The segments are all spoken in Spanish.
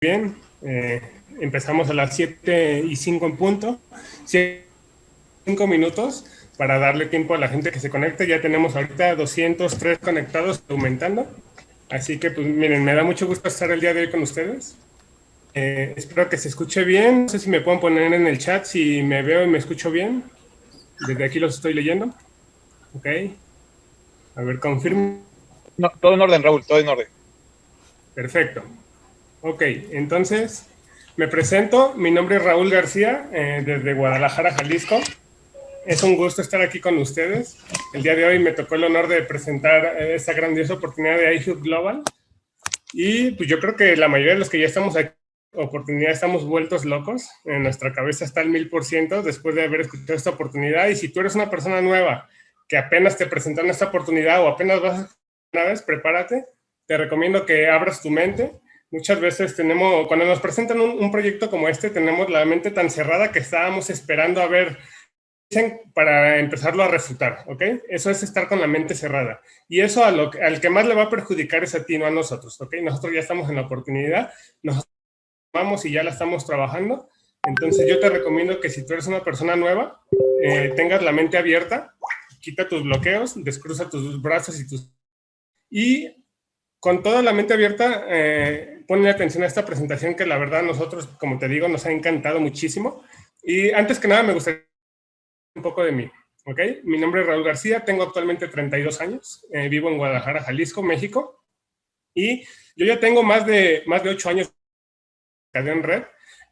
Bien, empezamos a las 7:05 en punto, 5 minutos para darle tiempo a la gente que se conecte. Ya tenemos ahorita 203 conectados, aumentando. Así que, pues miren, me da mucho gusto estar el día de hoy con ustedes. Espero que se escuche bien. No sé si me pueden poner en el chat si me veo y me escucho bien. Desde aquí los estoy leyendo. Ok. A ver, confirmo. No, todo en orden, Raúl, todo en orden. Perfecto. Ok, entonces me presento. Mi nombre es Raúl García, desde Guadalajara, Jalisco. Es un gusto estar aquí con ustedes. El día de hoy me tocó el honor de presentar esta grandiosa oportunidad de iHub Global. Y pues yo creo que la mayoría de los que ya estamos aquí, oportunidad, estamos vueltos locos. En nuestra cabeza está el 1000% después de haber escuchado esta oportunidad. Y si tú eres una persona nueva que apenas te presentaron esta oportunidad o apenas vas a una vez, prepárate. Te recomiendo que abras tu mente. Muchas veces cuando nos presentan un proyecto como este, tenemos la mente tan cerrada que estábamos esperando a ver para empezarlo a refutar, ¿ok? Eso es estar con la mente cerrada. Y eso al que más le va a perjudicar es a ti, no a nosotros, ¿ok? Nosotros ya estamos en la oportunidad, nos vamos y ya la estamos trabajando. Entonces yo te recomiendo que si tú eres una persona nueva, tengas la mente abierta, quita tus bloqueos, descruza tus brazos y con toda la mente abierta, ponle atención a esta presentación que la verdad a nosotros, como te digo, nos ha encantado muchísimo. Y antes que nada me gustaría un poco de mí, ¿ok? Mi nombre es Raúl García, tengo actualmente 32 años, vivo en Guadalajara, Jalisco, México, y yo ya tengo más de 8 años de en red.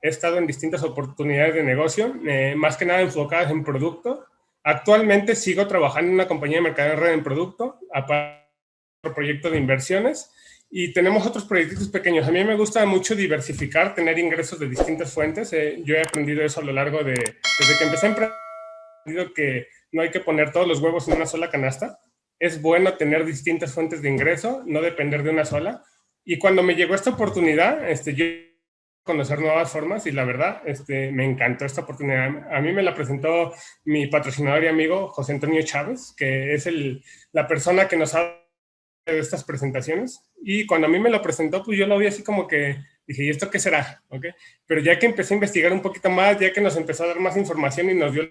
He estado en distintas oportunidades de negocio, más que nada enfocadas en producto. Actualmente sigo trabajando en una compañía de mercado en red en producto, aparte de proyecto de inversiones, y tenemos otros proyectos pequeños. A mí me gusta mucho diversificar, tener ingresos de distintas fuentes. Yo he aprendido eso a lo largo desde que empecé a emprender, que no hay que poner todos los huevos en una sola canasta. Es bueno tener distintas fuentes de ingreso, no depender de una sola. Y cuando me llegó esta oportunidad, yo conocer nuevas formas y la verdad, me encantó esta oportunidad. A mí me la presentó mi patrocinador y amigo José Antonio Chávez, que es la persona que nos ha de estas presentaciones. Y cuando a mí me lo presentó, pues yo lo vi así como que dije, ¿y esto qué será? ¿Okay? Pero ya que empecé a investigar un poquito más, ya que nos empezó a dar más información y nos dio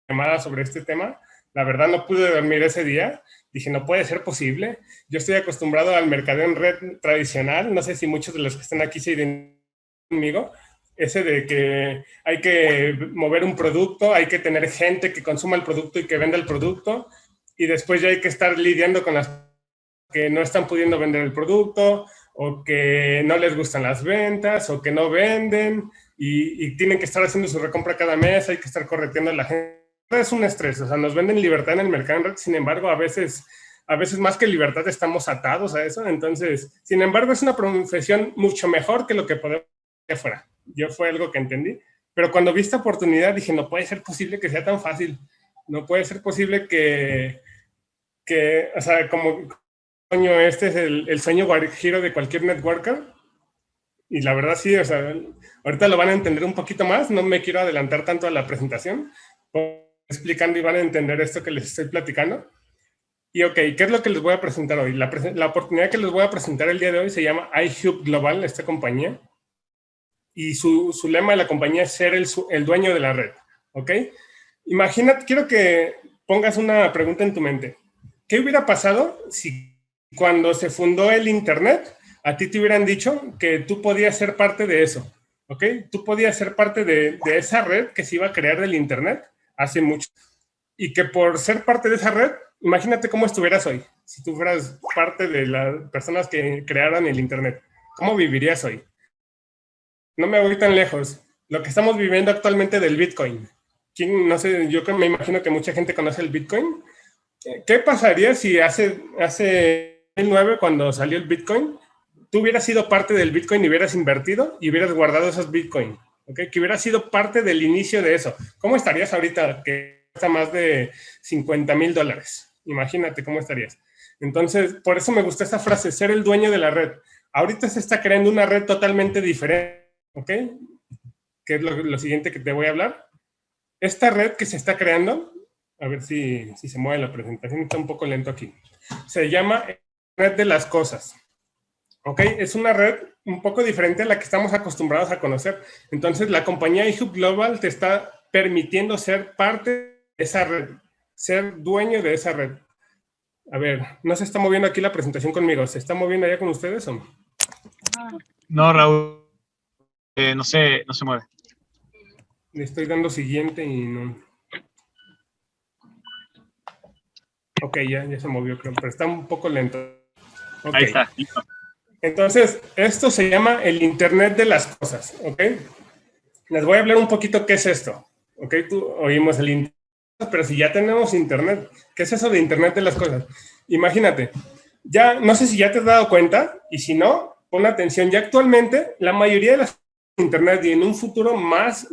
llamada sobre este tema, la verdad no pude dormir ese día. Dije, no puede ser posible. Yo estoy acostumbrado al mercadeo en red tradicional. No sé si muchos de los que están aquí se identifican conmigo. Ese de que hay que mover un producto, hay que tener gente que consuma el producto y que venda el producto. Y después ya hay que estar lidiando con las que no están pudiendo vender el producto o que no les gustan las ventas o que no venden y tienen que estar haciendo su recompra cada mes, hay que estar correteando a la gente. Es un estrés, o sea, nos venden libertad en el mercado en red, sin embargo, a veces más que libertad estamos atados a eso, entonces, sin embargo, es una profesión mucho mejor que lo que podemos hacer afuera. Yo fue algo que entendí, pero cuando vi esta oportunidad dije, no puede ser posible que sea tan fácil, no puede ser posible o sea, como este es el sueño guajiro de cualquier networker. Y la verdad sí, o sea, ahorita lo van a entender un poquito más, no me quiero adelantar tanto a la presentación, explicando y van a entender esto que les estoy platicando. Y ok, ¿qué es lo que les voy a presentar hoy? La oportunidad que les voy a presentar el día de hoy se llama iHub Global, esta compañía, y su lema de la compañía es ser el dueño de la red, ¿ok? Imagínate, quiero que pongas una pregunta en tu mente. ¿Qué hubiera pasado si cuando se fundó el Internet a ti te hubieran dicho que tú podías ser parte de eso? ¿Ok? Tú podías ser parte de esa red que se iba a crear del Internet hace mucho. Y que por ser parte de esa red, imagínate cómo estuvieras hoy. Si tú fueras parte de las personas que crearon el Internet, ¿cómo vivirías hoy? No me voy tan lejos. Lo que estamos viviendo actualmente del Bitcoin. ¿Quién, no sé, yo me imagino que mucha gente conoce el Bitcoin. ¿Qué pasaría si hace 2009, cuando salió el Bitcoin, tú hubieras sido parte del Bitcoin y hubieras invertido y hubieras guardado esos Bitcoin? ¿Okay? Que hubieras sido parte del inicio de eso. ¿Cómo estarías ahorita que cuesta más de $50,000? Imagínate cómo estarías. Entonces, por eso me gusta esta frase, ser el dueño de la red. Ahorita se está creando una red totalmente diferente, ¿ok? Que es lo siguiente que te voy a hablar. Esta red que se está creando, a ver si se mueve la presentación, está un poco lento aquí. Se llama Red de las Cosas. ¿Ok? Es una red un poco diferente a la que estamos acostumbrados a conocer. Entonces, la compañía iHub Global te está permitiendo ser parte de esa red, ser dueño de esa red. A ver, no se está moviendo aquí la presentación conmigo. ¿Se está moviendo allá con ustedes o no? No, Raúl, no se mueve. Le estoy dando siguiente y no. Ok, ya se movió, creo, pero está un poco lento. Okay. Ahí está, listo. Entonces, esto se llama el Internet de las cosas, ¿ok? Les voy a hablar un poquito qué es esto, ¿ok? Tú oímos el Internet, pero si ya tenemos Internet, ¿qué es eso de Internet de las cosas? Imagínate, ya, no sé si ya te has dado cuenta, y si no, pon atención, ya actualmente la mayoría de las Internet y en un futuro más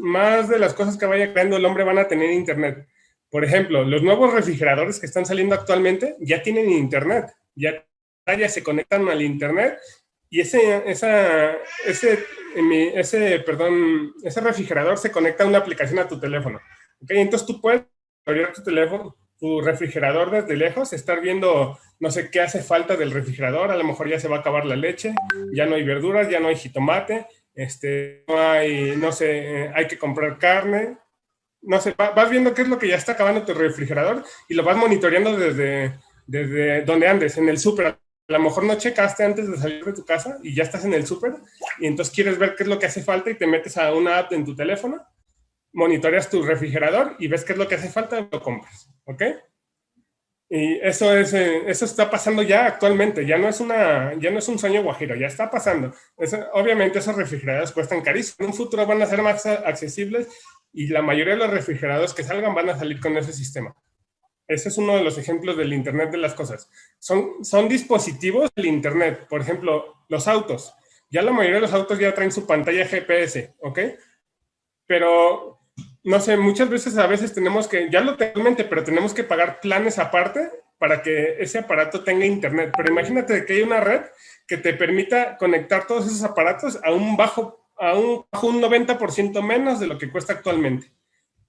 de las cosas que vaya creando el hombre van a tener Internet. Por ejemplo, los nuevos refrigeradores que están saliendo actualmente ya tienen Internet, ya se conectan al Internet y ese refrigerador se conecta a una aplicación a tu teléfono. ¿Okay? Entonces tú puedes abrir tu teléfono, tu refrigerador desde lejos, estar viendo, no sé qué hace falta del refrigerador, a lo mejor ya se va a acabar la leche, ya no hay verduras, ya no hay jitomate, no hay, no sé, hay que comprar carne, no sé, vas viendo qué es lo que ya está acabando tu refrigerador y lo vas monitoreando desde donde andes, en el súper. A lo mejor no checaste antes de salir de tu casa y ya estás en el súper y entonces quieres ver qué es lo que hace falta y te metes a una app en tu teléfono, monitoreas tu refrigerador y ves qué es lo que hace falta y lo compras, ¿ok? Y eso está pasando ya actualmente, ya no es un sueño guajiro, ya está pasando. Obviamente esos refrigeradores cuestan carísimo, en un futuro van a ser más accesibles y la mayoría de los refrigeradores que salgan van a salir con ese sistema. Ese es uno de los ejemplos del Internet de las cosas. Son dispositivos del Internet, por ejemplo, los autos. Ya la mayoría de los autos ya traen su pantalla GPS, ¿ok? Pero no sé, muchas veces a veces tenemos que, ya lo tenemos, pero tenemos que pagar planes aparte para que ese aparato tenga internet. Pero imagínate que hay una red que te permita conectar todos esos aparatos a un 90% menos de lo que cuesta actualmente.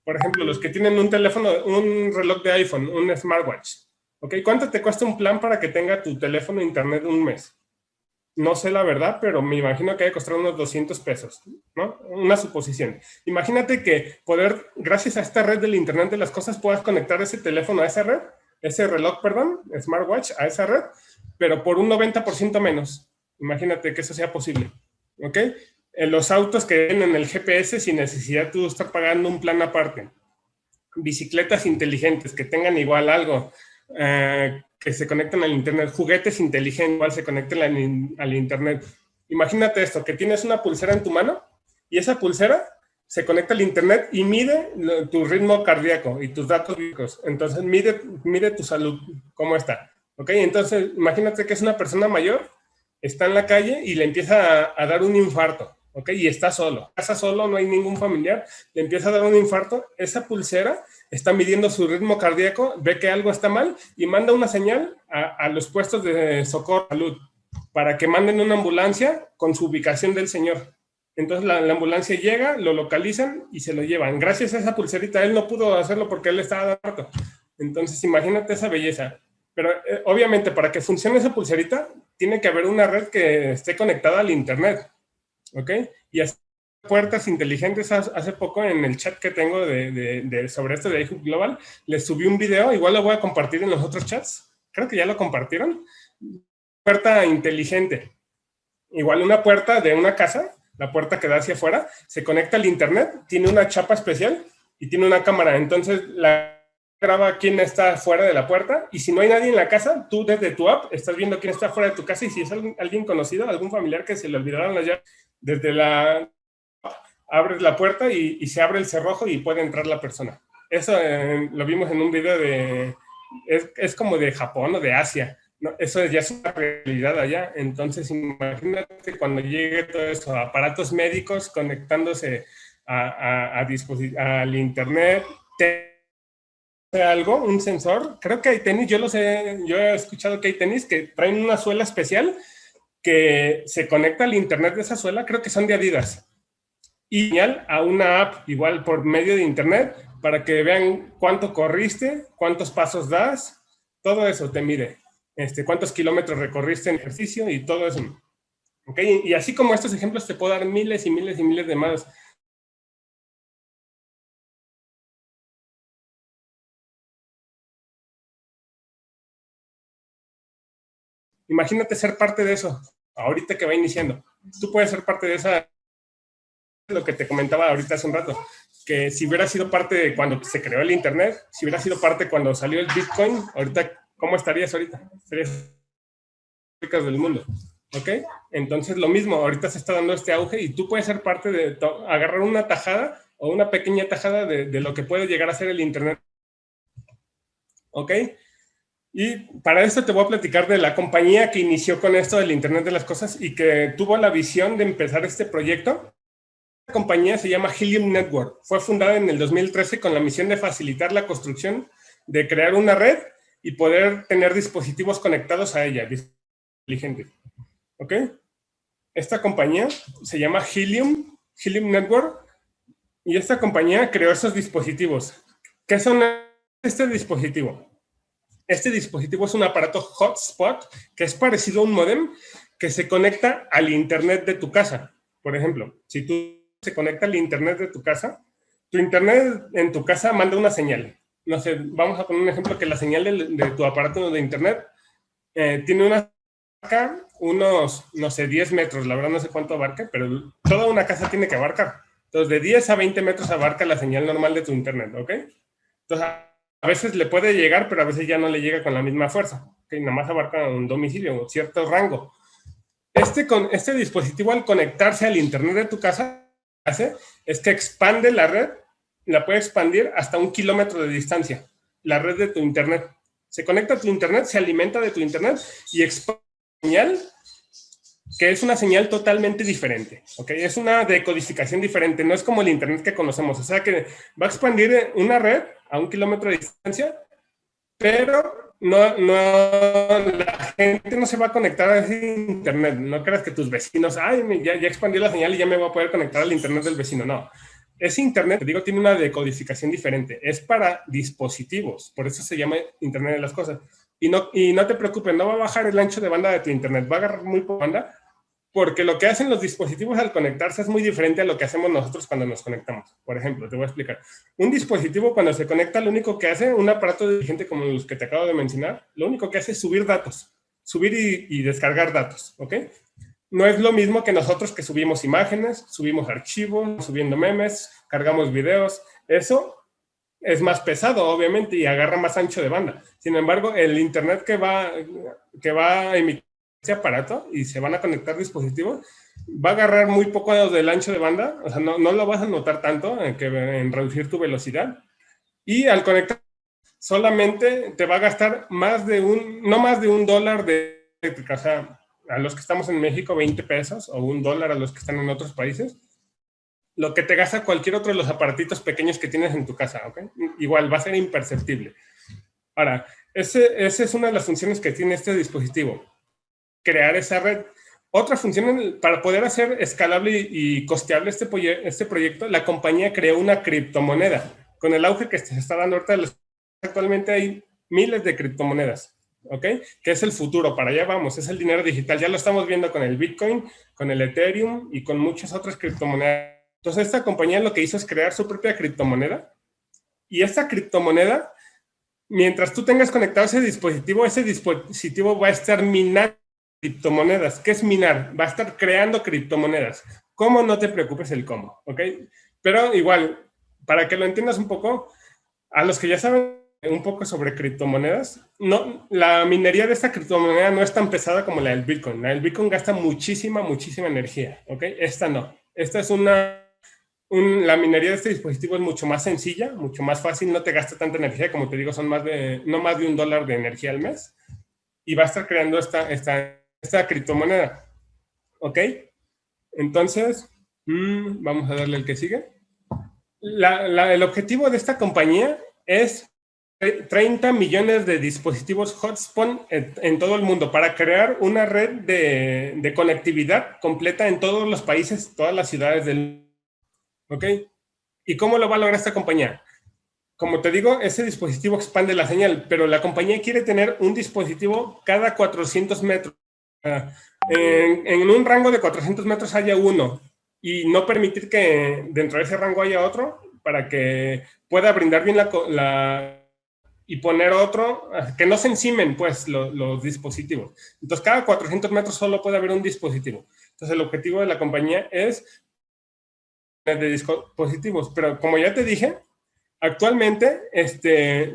Por ejemplo, los que tienen un teléfono, un reloj de iPhone, un smartwatch. ¿Ok? ¿Cuánto te cuesta un plan para que tenga tu teléfono internet un mes? No sé la verdad, pero me imagino que debe costar unos 200 pesos, ¿no? Una suposición. Imagínate que gracias a esta red del Internet de las cosas, puedas conectar ese teléfono a esa red, ese reloj, perdón, smartwatch, a esa red, pero por un 90% menos. Imagínate que eso sea posible, ¿ok? En los autos que vienen en el GPS sin necesidad de tú estar pagando un plan aparte. Bicicletas inteligentes que tengan igual algo, que se conectan al internet, juguetes inteligentes, igual se conectan al internet. Imagínate esto, que tienes una pulsera en tu mano y esa pulsera se conecta al internet y mide tu ritmo cardíaco y tus datos biométricos. Entonces mide tu salud, cómo está. ¿Ok? Entonces imagínate que es una persona mayor, está en la calle y le empieza a dar un infarto. ¿Ok? Y está solo, no hay ningún familiar, le empieza a dar un infarto, esa pulsera está midiendo su ritmo cardíaco, ve que algo está mal y manda una señal a los puestos de socorro salud para que manden una ambulancia con su ubicación del señor. Entonces la ambulancia llega, lo localizan y se lo llevan. Gracias a esa pulserita, él no pudo hacerlo porque él estaba harto. Entonces imagínate esa belleza. Pero obviamente para que funcione esa pulserita, tiene que haber una red que esté conectada al internet. ¿Ok? Y así puertas inteligentes, hace poco en el chat que tengo sobre esto de iHub Global, les subí un video, igual lo voy a compartir en los otros chats, creo que ya lo compartieron, puerta inteligente, igual una puerta de una casa, la puerta que da hacia afuera, se conecta al internet, tiene una chapa especial y tiene una cámara, entonces la graba quién está fuera de la puerta y si no hay nadie en la casa, tú desde tu app estás viendo quién está fuera de tu casa y si es alguien conocido, algún familiar que se le olvidaron las llaves, desde abres la puerta y se abre el cerrojo y puede entrar la persona. Eso lo vimos en un video es como de Japón o de Asia, ¿no? Eso ya es una realidad allá, entonces imagínate cuando llegue todo eso, aparatos médicos conectándose al internet, algo, un sensor, creo que hay tenis, yo he escuchado que hay tenis que traen una suela especial que se conecta al internet de esa suela, creo que son de Adidas, y señal a una app igual por medio de internet para que vean cuánto corriste, cuántos pasos das, todo eso te mide, cuántos kilómetros recorriste en ejercicio y todo eso. ¿Ok? Y así como estos ejemplos te puedo dar miles y miles y miles de más. Imagínate ser parte de eso, ahorita que va iniciando. Tú puedes ser parte de esa, lo que te comentaba ahorita hace un rato, que si hubiera sido parte de cuando se creó el Internet, si hubiera sido parte cuando salió el Bitcoin, ahorita, ¿cómo estarías ahorita? Estarías ricas del mundo, ¿ok? Entonces lo mismo, ahorita se está dando este auge y tú puedes ser parte de agarrar una tajada o una pequeña tajada de lo que puede llegar a ser el Internet, ¿ok? Y para esto te voy a platicar de la compañía que inició con esto del Internet de las Cosas y que tuvo la visión de empezar este proyecto. La compañía se llama Helium Network. Fue fundada en el 2013 con la misión de facilitar la construcción, de crear una red y poder tener dispositivos conectados a ella, inteligentes. ¿Ok? Esta compañía se llama Helium Network, y esta compañía creó esos dispositivos. ¿Qué son este dispositivo? Este dispositivo es un aparato hotspot que es parecido a un modem que se conecta al internet de tu casa. Por ejemplo, si tú se conecta al internet de tu internet en tu casa manda una señal. No sé, vamos a poner un ejemplo que la señal de tu aparato de internet tiene una abarca unos, no sé, 10 metros, la verdad no sé cuánto abarca, pero toda una casa tiene que abarcar. Entonces, de 10 a 20 metros abarca la señal normal de tu internet, ¿ok? Entonces, a veces le puede llegar, pero a veces ya no le llega con la misma fuerza, ¿ok? Nada más abarca un domicilio, un cierto rango. Este dispositivo, al conectarse al internet de tu casa, hace es que expande la red, la puede expandir hasta 1 kilómetro de distancia, la red de tu internet. Se conecta a tu internet, se alimenta de tu internet y expande señal, que es una señal totalmente diferente, ¿ok? Es una decodificación diferente, no es como el internet que conocemos, o sea que va a expandir una red a 1 kilómetro de distancia, pero la gente no se va a conectar a ese internet. No creas que tus vecinos, ay, ya expandió la señal y ya me voy a poder conectar al internet del vecino. No. Ese internet, te digo, tiene una decodificación diferente. Es para dispositivos. Por eso se llama Internet de las Cosas. Y no te preocupes, no va a bajar el ancho de banda de tu internet. Va a agarrar muy poca banda, porque lo que hacen los dispositivos al conectarse es muy diferente a lo que hacemos nosotros cuando nos conectamos. Por ejemplo, te voy a explicar. Un dispositivo cuando se conecta, lo único que hace, un aparato inteligente como los que te acabo de mencionar, lo único que hace es subir datos, subir y descargar datos, ¿ok? No es lo mismo que nosotros que subimos imágenes, subimos archivos, subiendo memes, cargamos videos. Eso es más pesado, obviamente, y agarra más ancho de banda. Sin embargo, el internet que va a emitir ese aparato y se van a conectar dispositivos, va a agarrar muy poco del ancho de banda, o sea, no lo vas a notar tanto en reducir tu velocidad, y al conectar solamente te va a gastar no más de $1 de eléctrica, o sea, a los que estamos en México 20 pesos, o $1 a los que están en otros países, lo que te gasta cualquier otro de los aparatitos pequeños que tienes en tu casa, ¿ok? Igual va a ser imperceptible. Ahora, esa es una de las funciones que tiene este dispositivo, crear esa red. Otra función, para poder hacer escalable y costeable este proyecto, la compañía creó una criptomoneda. Con el auge que se está dando ahorita, actualmente hay miles de criptomonedas, ¿ok? Que es el futuro, para allá vamos, es el dinero digital. Ya lo estamos viendo con el Bitcoin, con el Ethereum y con muchas otras criptomonedas. Entonces, esta compañía lo que hizo es crear su propia criptomoneda, y esta criptomoneda, mientras tú tengas conectado ese dispositivo va a estar minando criptomonedas. ¿Qué es minar? Va a estar creando criptomonedas. ¿Cómo? No te preocupes el cómo, ¿ok? Pero igual, para que lo entiendas un poco, a los que ya saben un poco sobre criptomonedas, no, la minería de esta criptomoneda no es tan pesada como la del Bitcoin. La del Bitcoin gasta muchísima energía, ¿ok? Esta no. Esta es la minería de este dispositivo es mucho más sencilla, mucho más fácil, no te gasta tanta energía, como te digo, son no más de $1 de energía al mes, y va a estar creando esta criptomoneda, ¿ok? Entonces, vamos a darle el que sigue. El objetivo de esta compañía es 30 millones de dispositivos hotspot en todo el mundo para crear una red de conectividad completa en todos los países, todas las ciudades del mundo. ¿Ok? ¿Y cómo lo va a lograr esta compañía? Como te digo, ese dispositivo expande la señal, pero la compañía quiere tener un dispositivo cada 400 metros. en un rango de 400 metros haya uno y no permitir que dentro de ese rango haya otro para que pueda brindar bien y poner otro, que no se encimen pues los dispositivos. Entonces cada 400 metros solo puede haber un dispositivo. Entonces el objetivo de la compañía es de dispositivos, pero como ya te dije, actualmente,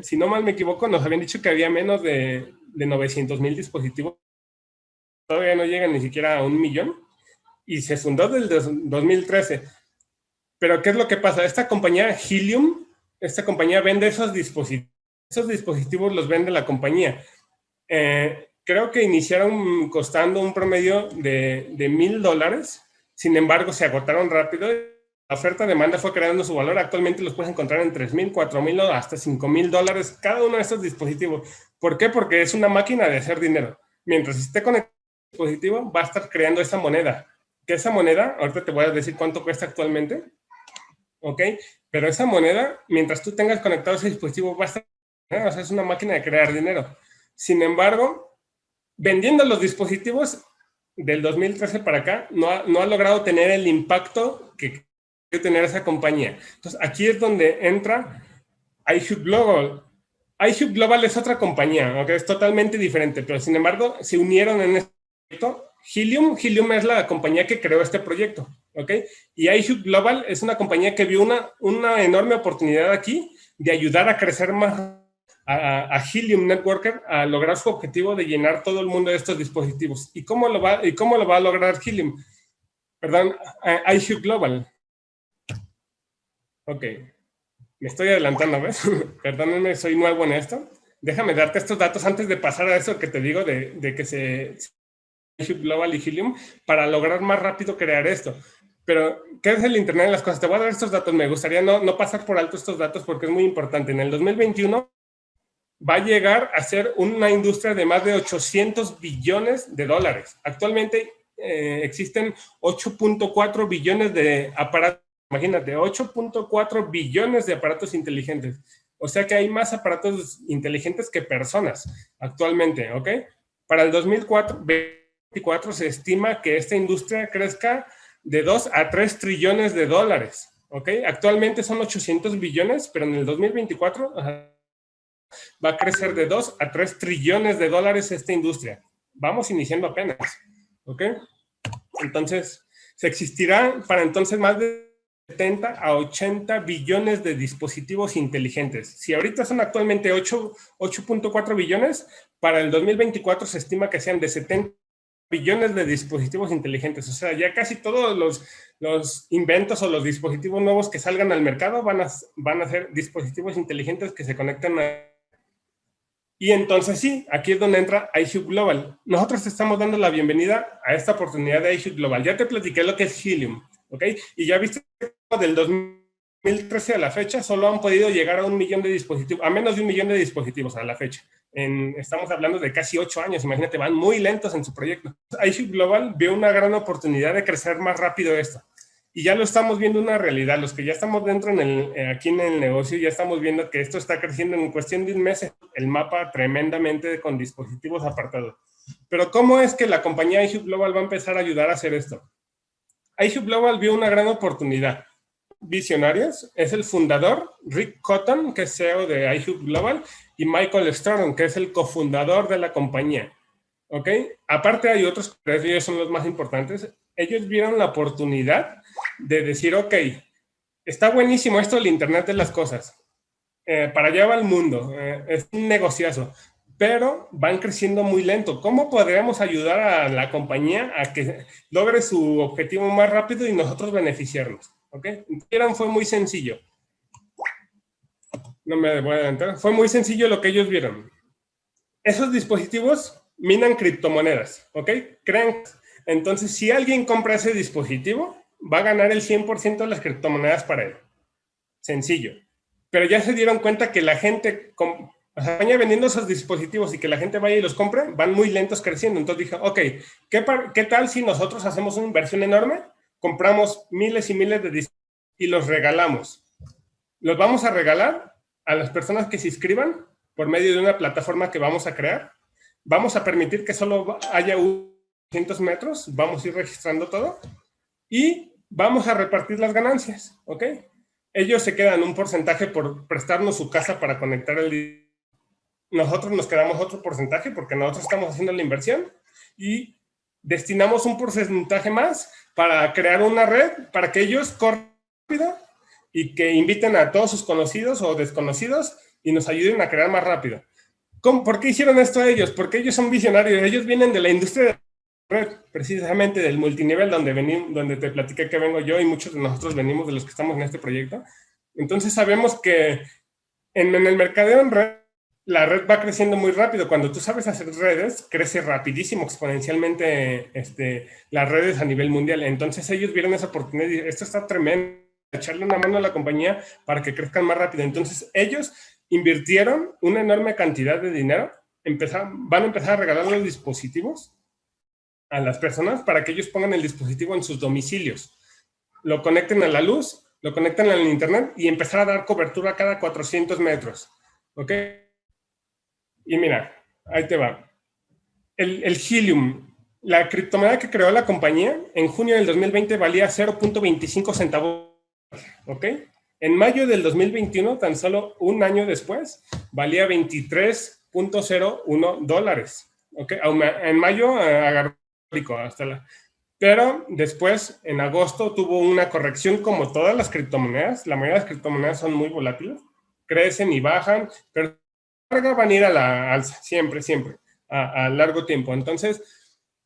si no mal me equivoco, nos habían dicho que había menos de 900,000 dispositivos, todavía no llegan ni siquiera a 1,000,000, y se fundó desde 2013. Pero ¿qué es lo que pasa? Esta compañía Helium, esta compañía vende esos dispositivos los vende la compañía. Creo que iniciaron costando un promedio de $1,000, sin embargo se agotaron rápido. La oferta-demanda fue creando su valor. Actualmente los puedes encontrar en 3,000, 4,000 o hasta $5,000 cada uno de estos dispositivos. ¿Por qué? Porque es una máquina de hacer dinero. Mientras esté conectado al dispositivo, va a estar creando esa moneda. Que esa moneda, ahorita te voy a decir cuánto cuesta actualmente, ¿ok? Pero esa moneda, mientras tú tengas conectado ese dispositivo, va a estar, o sea, es una máquina de crear dinero. Sin embargo, vendiendo los dispositivos del 2013 para acá, no ha logrado tener el impacto que tener esa compañía. Entonces, aquí es donde entra iHub Global. iHub Global es otra compañía, ¿okay? Es totalmente diferente, pero sin embargo, se unieron en este proyecto. Helium es la compañía que creó este proyecto, ¿ok? Y iHub Global es una compañía que vio una enorme oportunidad aquí de ayudar a crecer más a Helium Networker a lograr su objetivo de llenar todo el mundo de estos dispositivos. ¿Y cómo lo va a lograr Helium? Perdón, iHub Global. Ok, me estoy adelantando, ¿ves? Perdónenme, soy nuevo en esto. Déjame darte estos datos antes de pasar a eso que te digo de que se Global y Helium para lograr más rápido crear esto. Pero, ¿qué es el Internet de las cosas? Te voy a dar estos datos. Me gustaría no pasar por alto estos datos porque es muy importante. En el 2021 va a llegar a ser una industria de más de $800 billones. Actualmente existen 8.4 billones de aparatos. Imagínate, 8.4 billones de aparatos inteligentes. O sea que hay más aparatos inteligentes que personas actualmente, ¿ok? Para el 2024 se estima que esta industria crezca de 2 a 3 trillones de dólares, ¿ok? Actualmente son 800 billones, pero en el 2024 va a crecer de 2 a 3 trillones de dólares esta industria. Vamos iniciando apenas, ¿ok? Entonces, se existirá para entonces más de 70 a 80 billones de dispositivos inteligentes. Si ahorita son actualmente 8.4 billones, para el 2024 se estima que sean de 70 billones de dispositivos inteligentes. O sea, ya casi todos los inventos o los dispositivos nuevos que salgan al mercado van a ser dispositivos inteligentes que se conectan a... Y entonces sí, aquí es donde entra iHub Global. Nosotros te estamos dando la bienvenida a esta oportunidad de iHub Global. Ya te platiqué lo que es Helium, ¿ok? Y ya viste que del 2013 a la fecha solo han podido llegar a 1,000,000 de dispositivos, a menos de 1,000,000 de dispositivos a la fecha. Estamos hablando de casi 8 años, imagínate, van muy lentos en su proyecto. iHub Global vio una gran oportunidad de crecer más rápido esto. Y ya lo estamos viendo una realidad. Los que ya estamos dentro aquí en el negocio, ya estamos viendo que esto está creciendo en cuestión de un mes, el mapa tremendamente con dispositivos apartados. Pero ¿cómo es que la compañía iHub Global va a empezar a ayudar a hacer esto? iHub Global vio una gran oportunidad. Visionarios, es el fundador, Rick Cotton, que es CEO de iHub Global, y Michael Stern, que es el cofundador de la compañía. ¿Ok? Aparte hay otros, pero ellos son los más importantes. Ellos vieron la oportunidad de decir, ok, está buenísimo esto del Internet de las cosas. Para allá va el mundo. Es un negociazo. Pero van creciendo muy lento. ¿Cómo podríamos ayudar a la compañía a que logre su objetivo más rápido y nosotros beneficiarnos? ¿Ok? Fue muy sencillo. No me voy a adelantar. Fue muy sencillo lo que ellos vieron. Esos dispositivos minan criptomonedas, ¿ok? Entonces, si alguien compra ese dispositivo, va a ganar el 100% de las criptomonedas para él. Sencillo. Pero ya se dieron cuenta que la gente vaya vendiendo esos dispositivos y que la gente vaya y los compre, van muy lentos creciendo. Entonces dije, ok, ¿qué tal si nosotros hacemos una inversión enorme? Compramos miles y miles de dispositivos y los regalamos. Los vamos a regalar a las personas que se inscriban por medio de una plataforma que vamos a crear. Vamos a permitir que solo haya un 200 metros, vamos a ir registrando todo y vamos a repartir las ganancias, ¿ok? Ellos se quedan un porcentaje por prestarnos su casa para conectar el... Nosotros nos quedamos otro porcentaje porque nosotros estamos haciendo la inversión y destinamos un porcentaje más para crear una red para que ellos corran rápido y que inviten a todos sus conocidos o desconocidos y nos ayuden a crear más rápido. ¿Por qué hicieron esto ellos? Porque ellos son visionarios, ellos vienen de la industria de la red, precisamente del multinivel donde te platiqué que vengo yo y muchos de nosotros venimos de los que estamos en este proyecto. Entonces sabemos que en el mercadeo en red, la red va creciendo muy rápido. Cuando tú sabes hacer redes, crece rapidísimo, exponencialmente las redes a nivel mundial. Entonces ellos vieron esa oportunidad y esto está tremendo, echarle una mano a la compañía para que crezcan más rápido. Entonces ellos invirtieron una enorme cantidad de dinero, van a empezar a regalar los dispositivos a las personas para que ellos pongan el dispositivo en sus domicilios, lo conecten a la luz, lo conecten al internet y empezar a dar cobertura cada 400 metros, ¿ok? Y mira, ahí te va. El Helium, la criptomoneda que creó la compañía, en junio del 2020 valía 0.25 centavos, ¿ok? En mayo del 2021, tan solo un año después, valía 23.01 dólares, ¿ok? En mayo agarró hasta la... Pero después, en agosto, tuvo una corrección como todas las criptomonedas. La mayoría de las criptomonedas son muy volátiles, crecen y bajan, pero van a ir a la alza, siempre, a largo tiempo. Entonces,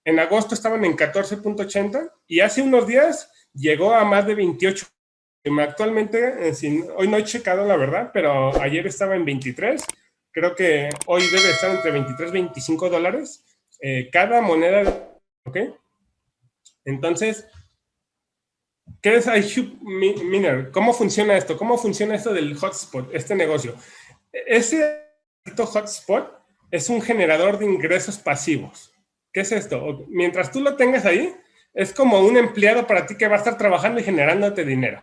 en agosto estaban en 14.80 y hace unos días llegó a más de 28. Actualmente, hoy no he checado la verdad, pero ayer estaba en 23. Creo que hoy debe estar entre 23 y 25 dólares cada moneda, ¿ok? Entonces, ¿qué es iHub-Miner? ¿Cómo funciona esto? ¿Cómo funciona esto del hotspot, este negocio? Ese hotspot es un generador de ingresos pasivos. ¿Qué es esto? Mientras tú lo tengas ahí, es como un empleado para ti que va a estar trabajando y generándote dinero.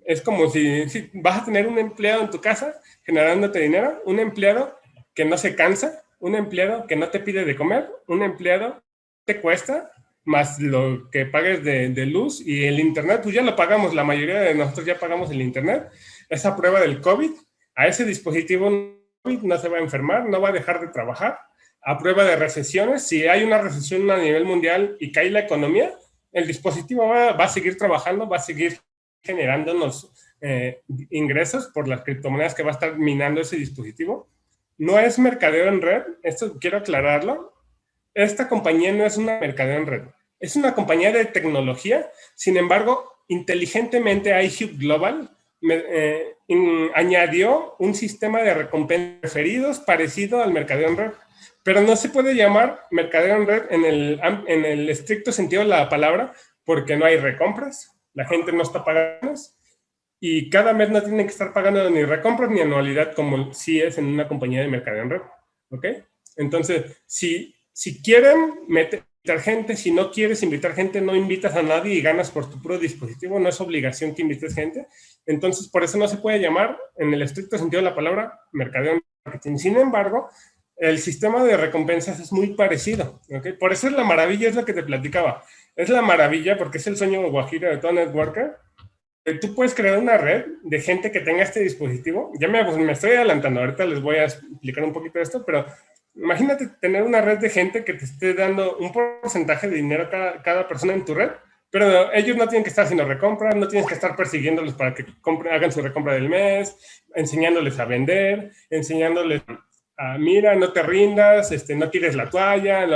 Es como si vas a tener un empleado en tu casa generándote dinero, un empleado que no se cansa, un empleado que no te pide de comer, un empleado que te cuesta, más lo que pagues de luz y el internet, pues ya lo pagamos, la mayoría de nosotros ya pagamos el internet. Esa prueba del COVID, a ese dispositivo no se va a enfermar, no va a dejar de trabajar. A prueba de recesiones, si hay una recesión a nivel mundial y cae la economía, el dispositivo va a seguir trabajando, va a seguir generándonos ingresos por las criptomonedas que va a estar minando ese dispositivo. No es mercadeo en red, esto quiero aclararlo. Esta compañía no es una mercadeo en red, es una compañía de tecnología. Sin embargo, inteligentemente iHub Global añadió un sistema de recompensas referidos parecido al mercadeo en red, pero no se puede llamar mercadeo en red en el estricto sentido de la palabra, porque no hay recompras, la gente no está pagando y cada mes no tienen que estar pagando ni recompras ni anualidad como si es en una compañía de mercadeo en red, ¿ok? Entonces, si quieren invitar gente, si no quieres invitar gente, no invitas a nadie y ganas por tu puro dispositivo, no es obligación que invites gente. Entonces, por eso no se puede llamar, en el estricto sentido de la palabra, mercadeo en marketing. Sin embargo, el sistema de recompensas es muy parecido, ¿ok? Por eso es la maravilla, es lo que te platicaba. Es la maravilla porque es el sueño guajiro de todo networker. Tú puedes crear una red de gente que tenga este dispositivo. Ya me estoy adelantando, ahorita les voy a explicar un poquito de esto, pero imagínate tener una red de gente que te esté dando un porcentaje de dinero a cada persona en tu red, pero ellos no tienen que estar haciendo recompras, no tienes que estar persiguiéndolos para que hagan su recompra del mes, enseñándoles a vender, enseñándoles a, mira, no te rindas, no tires la toalla,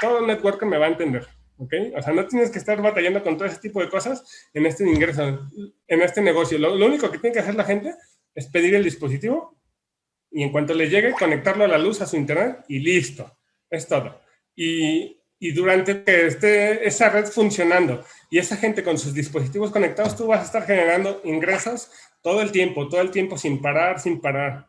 todo el networker me va a entender, ¿ok? O sea, no tienes que estar batallando con todo ese tipo de cosas en este ingreso, en este negocio. Lo único que tiene que hacer la gente es pedir el dispositivo y en cuanto les llegue, conectarlo a la luz, a su internet y listo. Es todo. Y durante que esté esa red funcionando y esa gente con sus dispositivos conectados, tú vas a estar generando ingresos todo el tiempo, sin parar.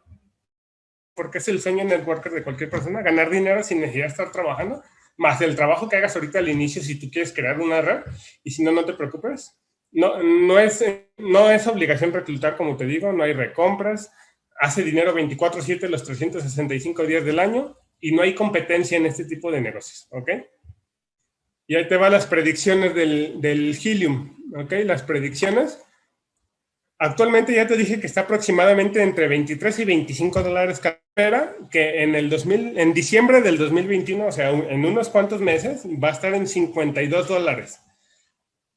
Porque es el sueño networker de cualquier persona, ganar dinero sin necesidad de estar trabajando, más el trabajo que hagas ahorita al inicio si tú quieres crear una red, y si no, no te preocupes. No es obligación reclutar, como te digo, no hay recompras, hace dinero 24/7 los 365 días del año y no hay competencia en este tipo de negocios, ¿ok? Y ahí te van las predicciones del Helium, ¿ok? Las predicciones. Actualmente ya te dije que está aproximadamente entre 23 y 25 dólares cada espera, que en diciembre del 2021, o sea, en unos cuantos meses, va a estar en 52 dólares.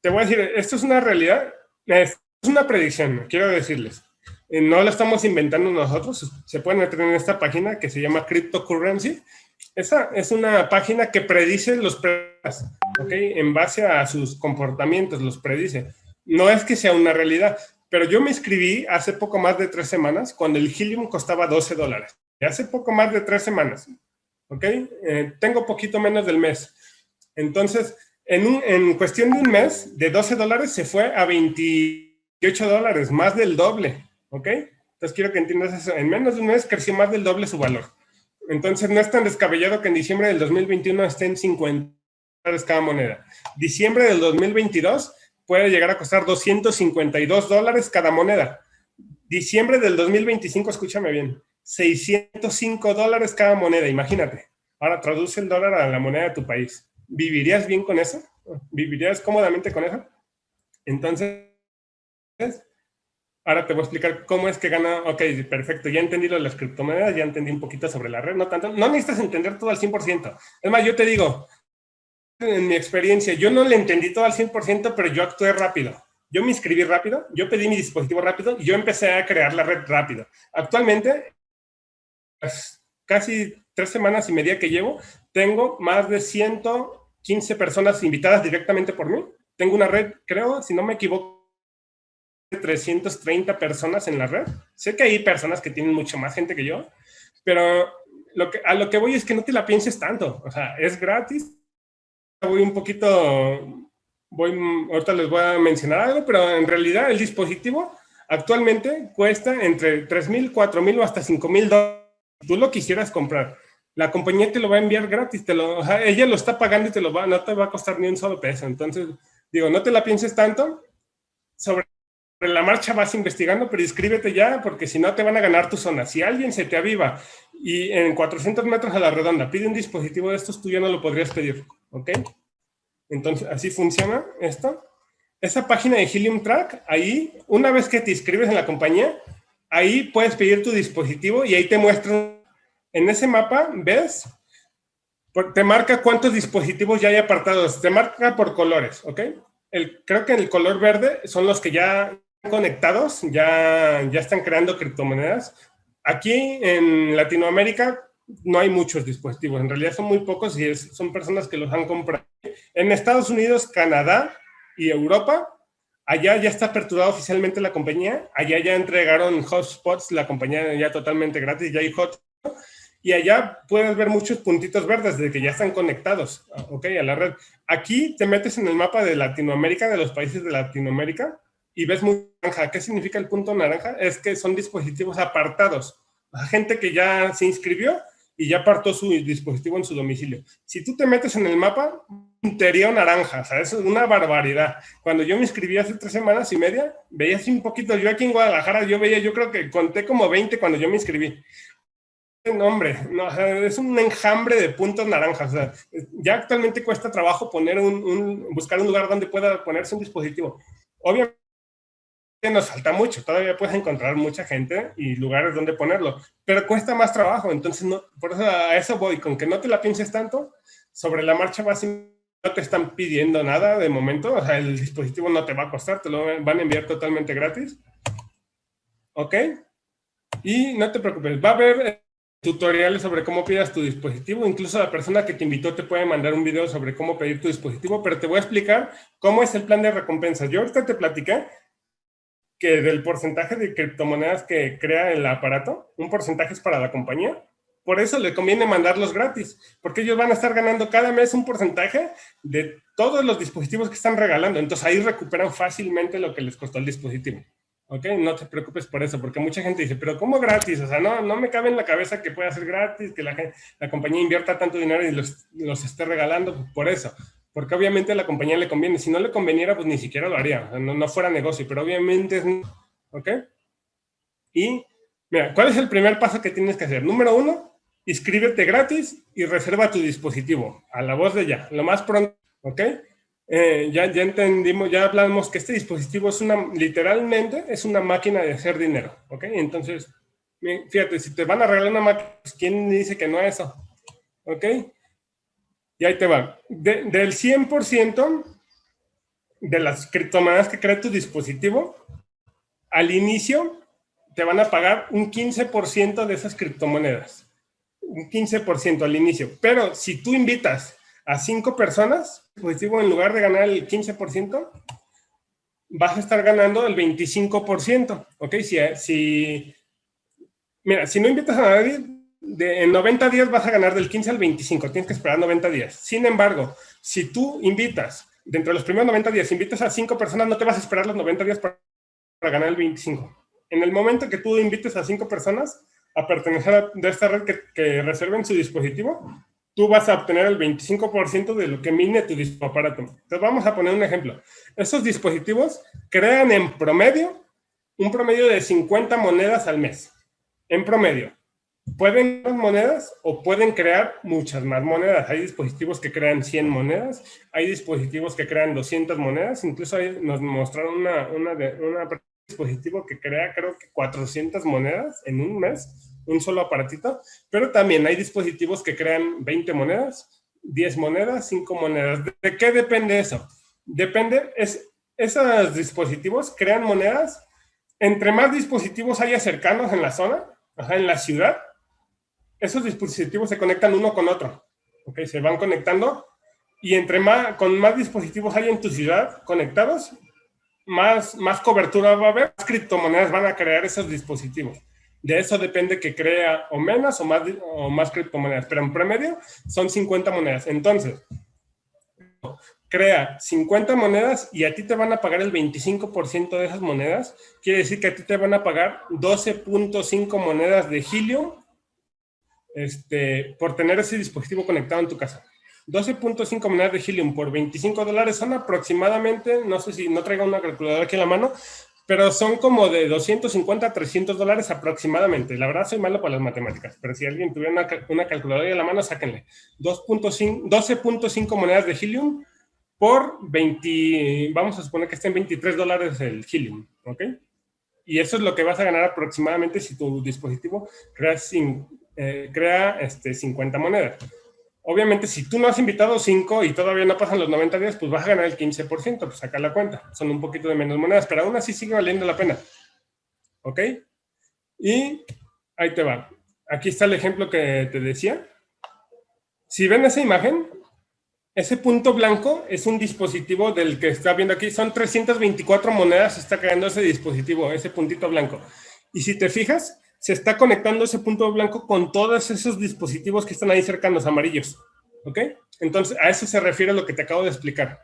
Te voy a decir, esto es una realidad, es una predicción, quiero decirles. No lo estamos inventando nosotros, se pueden meter en esta página que se llama Cryptocurrency. Esa es una página que predice los precios, ¿ok? En base a sus comportamientos, los predice. No es que sea una realidad, pero yo me inscribí hace poco más de 3 semanas cuando el Helium costaba 12 dólares. Hace poco más de 3 semanas, ¿ok? Tengo poquito menos del mes. Entonces, en cuestión de un mes, de 12 dólares se fue a 28 dólares, más del doble, ¿ok? Entonces quiero que entiendas eso. En menos de un mes creció más del doble su valor. Entonces no es tan descabellado que en diciembre del 2021 esté en 50 dólares cada moneda. Diciembre del 2022 puede llegar a costar 252 dólares cada moneda. Diciembre del 2025, escúchame bien, 605 dólares cada moneda, imagínate. Ahora traduce el dólar a la moneda de tu país. ¿Vivirías bien con eso? ¿Vivirías cómodamente con eso? Entonces, ahora te voy a explicar cómo es que gana. Ok, perfecto, ya entendí lo de las criptomonedas, ya entendí un poquito sobre la red, no tanto. No necesitas entender todo al 100%. Es más, yo te digo, en mi experiencia, yo no le entendí todo al 100%, pero yo actué rápido. Yo me inscribí rápido, yo pedí mi dispositivo rápido y yo empecé a crear la red rápido. Actualmente, casi 3 semanas y media que llevo, tengo más de 115 personas invitadas directamente por mí. Tengo una red, creo, si no me equivoco, de 330 personas en la red. Sé que hay personas que tienen mucho más gente que yo, pero a lo que voy es que no te la pienses tanto. O sea, es gratis. Voy un poquito, ahorita les voy a mencionar algo, pero en realidad el dispositivo actualmente cuesta entre 3,000, 4,000 o hasta 5,000 dólares. Tú lo quisieras comprar. La compañía te lo va a enviar gratis, o sea, ella lo está pagando y no te va a costar ni un solo peso. Entonces, digo, no te la pienses tanto. Sobre la marcha vas investigando, pero inscríbete ya, porque si no te van a ganar tu zona. Si alguien se te aviva y en 400 metros a la redonda pide un dispositivo de estos, tú ya no lo podrías pedir, ¿ok? Entonces, así funciona esto. Esa página de Helium Track, ahí, una vez que te inscribes en la compañía, ahí puedes pedir tu dispositivo y ahí te muestran, en ese mapa, ¿ves? Te marca cuántos dispositivos ya hay apartados, te marca por colores, ¿ok? Creo que el color verde son los que ya están conectados, ya están creando criptomonedas. Aquí en Latinoamérica no hay muchos dispositivos, en realidad son muy pocos y son personas que los han comprado. En Estados Unidos, Canadá y Europa, allá ya está aperturada oficialmente la compañía, allá ya entregaron hotspots, la compañía ya totalmente gratis, ya hay hotspots, y allá puedes ver muchos puntitos verdes de que ya están conectados, ok, a la red. Aquí te metes en el mapa de Latinoamérica, de los países de Latinoamérica, y ves muy naranja. ¿Qué significa el punto naranja? Es que son dispositivos apartados. La gente que ya se inscribió y ya apartó su dispositivo en su domicilio. Si tú te metes en el mapa, interior naranja, o sea, es una barbaridad. Cuando yo me inscribí hace 3 semanas y media, veía así un poquito. Yo aquí en Guadalajara, yo creo que conté como 20 cuando yo me inscribí. No, hombre, no, es un enjambre de puntos naranjas. O sea, ya actualmente cuesta trabajo buscar un lugar donde pueda ponerse un dispositivo. Obviamente nos falta mucho, todavía puedes encontrar mucha gente y lugares donde ponerlo, pero cuesta más trabajo. Entonces, no, por eso a eso voy, con que no te la pienses tanto, sobre la marcha no te están pidiendo nada de momento, o sea, el dispositivo no te va a costar, te lo van a enviar totalmente gratis. ¿Ok? Y no te preocupes, va a haber tutoriales sobre cómo pidas tu dispositivo. Incluso la persona que te invitó te puede mandar un video sobre cómo pedir tu dispositivo, pero te voy a explicar cómo es el plan de recompensas. Yo ahorita te platiqué que del porcentaje de criptomonedas que crea el aparato, un porcentaje es para la compañía. Por eso le conviene mandarlos gratis, porque ellos van a estar ganando cada mes un porcentaje de todos los dispositivos que están regalando. Entonces ahí recuperan fácilmente lo que les costó el dispositivo. ¿Ok? No te preocupes por eso, porque mucha gente dice, pero ¿cómo gratis? O sea, no me cabe en la cabeza que pueda ser gratis, que la compañía invierta tanto dinero y los esté regalando por eso. Porque obviamente a la compañía le conviene. Si no le conveniera, pues ni siquiera lo haría. O sea, no fuera negocio, pero obviamente es... ¿Ok? Y, mira, ¿cuál es el primer paso que tienes que hacer? Número 1, inscríbete gratis y reserva tu dispositivo. A la voz de ya, lo más pronto. ¿ok? Ya entendimos, ya hablamos que este dispositivo es literalmente es una máquina de hacer dinero, ¿ok? Entonces, fíjate, si te van a regalar una máquina, pues, ¿quién dice que no es eso? ¿Ok? Y ahí te va. Del 100% de las criptomonedas que crea tu dispositivo, al inicio te van a pagar un 15% de esas criptomonedas. Un 15% al inicio. Pero si tú invitas a 5 personas, dispositivo, en lugar de ganar el 15%, vas a estar ganando el 25%. ¿Ok? Mira, si no invitas a nadie, en 90 días vas a ganar del 15 al 25. Tienes que esperar 90 días. Sin embargo, si tú invitas, dentro de los primeros 90 días, invitas a 5 personas, no te vas a esperar los 90 días para ganar el 25. En el momento que tú invites a 5 personas a pertenecer de esta red que reserven su dispositivo, tú vas a obtener el 25% de lo que mine tu aparato. Entonces vamos a poner un ejemplo. Esos dispositivos crean en promedio un promedio de 50 monedas al mes. En promedio. Pueden crear monedas o pueden crear muchas más monedas. Hay dispositivos que crean 100 monedas, hay dispositivos que crean 200 monedas, incluso nos mostraron un dispositivo que crea creo que 400 monedas en un mes, un solo aparatito, pero también hay dispositivos que crean 20 monedas, 10 monedas, 5 monedas. ¿De qué depende eso? Depende, esos dispositivos crean monedas, entre más dispositivos haya cercanos en la zona, en la ciudad, esos dispositivos se conectan uno con otro, ¿ok? Se van conectando y con más dispositivos hay en tu ciudad conectados, más cobertura va a haber, más criptomonedas van a crear esos dispositivos. De eso depende que crea o menos o más criptomonedas, pero en promedio son 50 monedas. Entonces, crea 50 monedas y a ti te van a pagar el 25% de esas monedas. Quiere decir que a ti te van a pagar 12.5 monedas de Helium por tener ese dispositivo conectado en tu casa. 12.5 monedas de Helium por $25 son aproximadamente, no sé si no traigo una calculadora aquí en la mano, pero son como de 250 a $300 aproximadamente. La verdad soy malo para las matemáticas, pero si alguien tuviera una calculadora en la mano, sáquenle. 12.5 monedas de Helium por 20, vamos a suponer que estén $23 el Helium, ¿ok? Y eso es lo que vas a ganar aproximadamente si tu dispositivo crea 50 monedas. Obviamente, si tú no has invitado 5 y todavía no pasan los 90 días, pues vas a ganar el 15%, pues saca la cuenta. Son un poquito de menos monedas, pero aún así sigue valiendo la pena. ¿Ok? Y ahí te va. Aquí está el ejemplo que te decía. Si ven esa imagen, ese punto blanco es un dispositivo del que está viendo aquí. Son 324 monedas, está creando ese dispositivo, ese puntito blanco. Y si te fijas, se está conectando ese punto blanco con todos esos dispositivos que están ahí cercanos, amarillos. ¿Ok? Entonces, a eso se refiere lo que te acabo de explicar.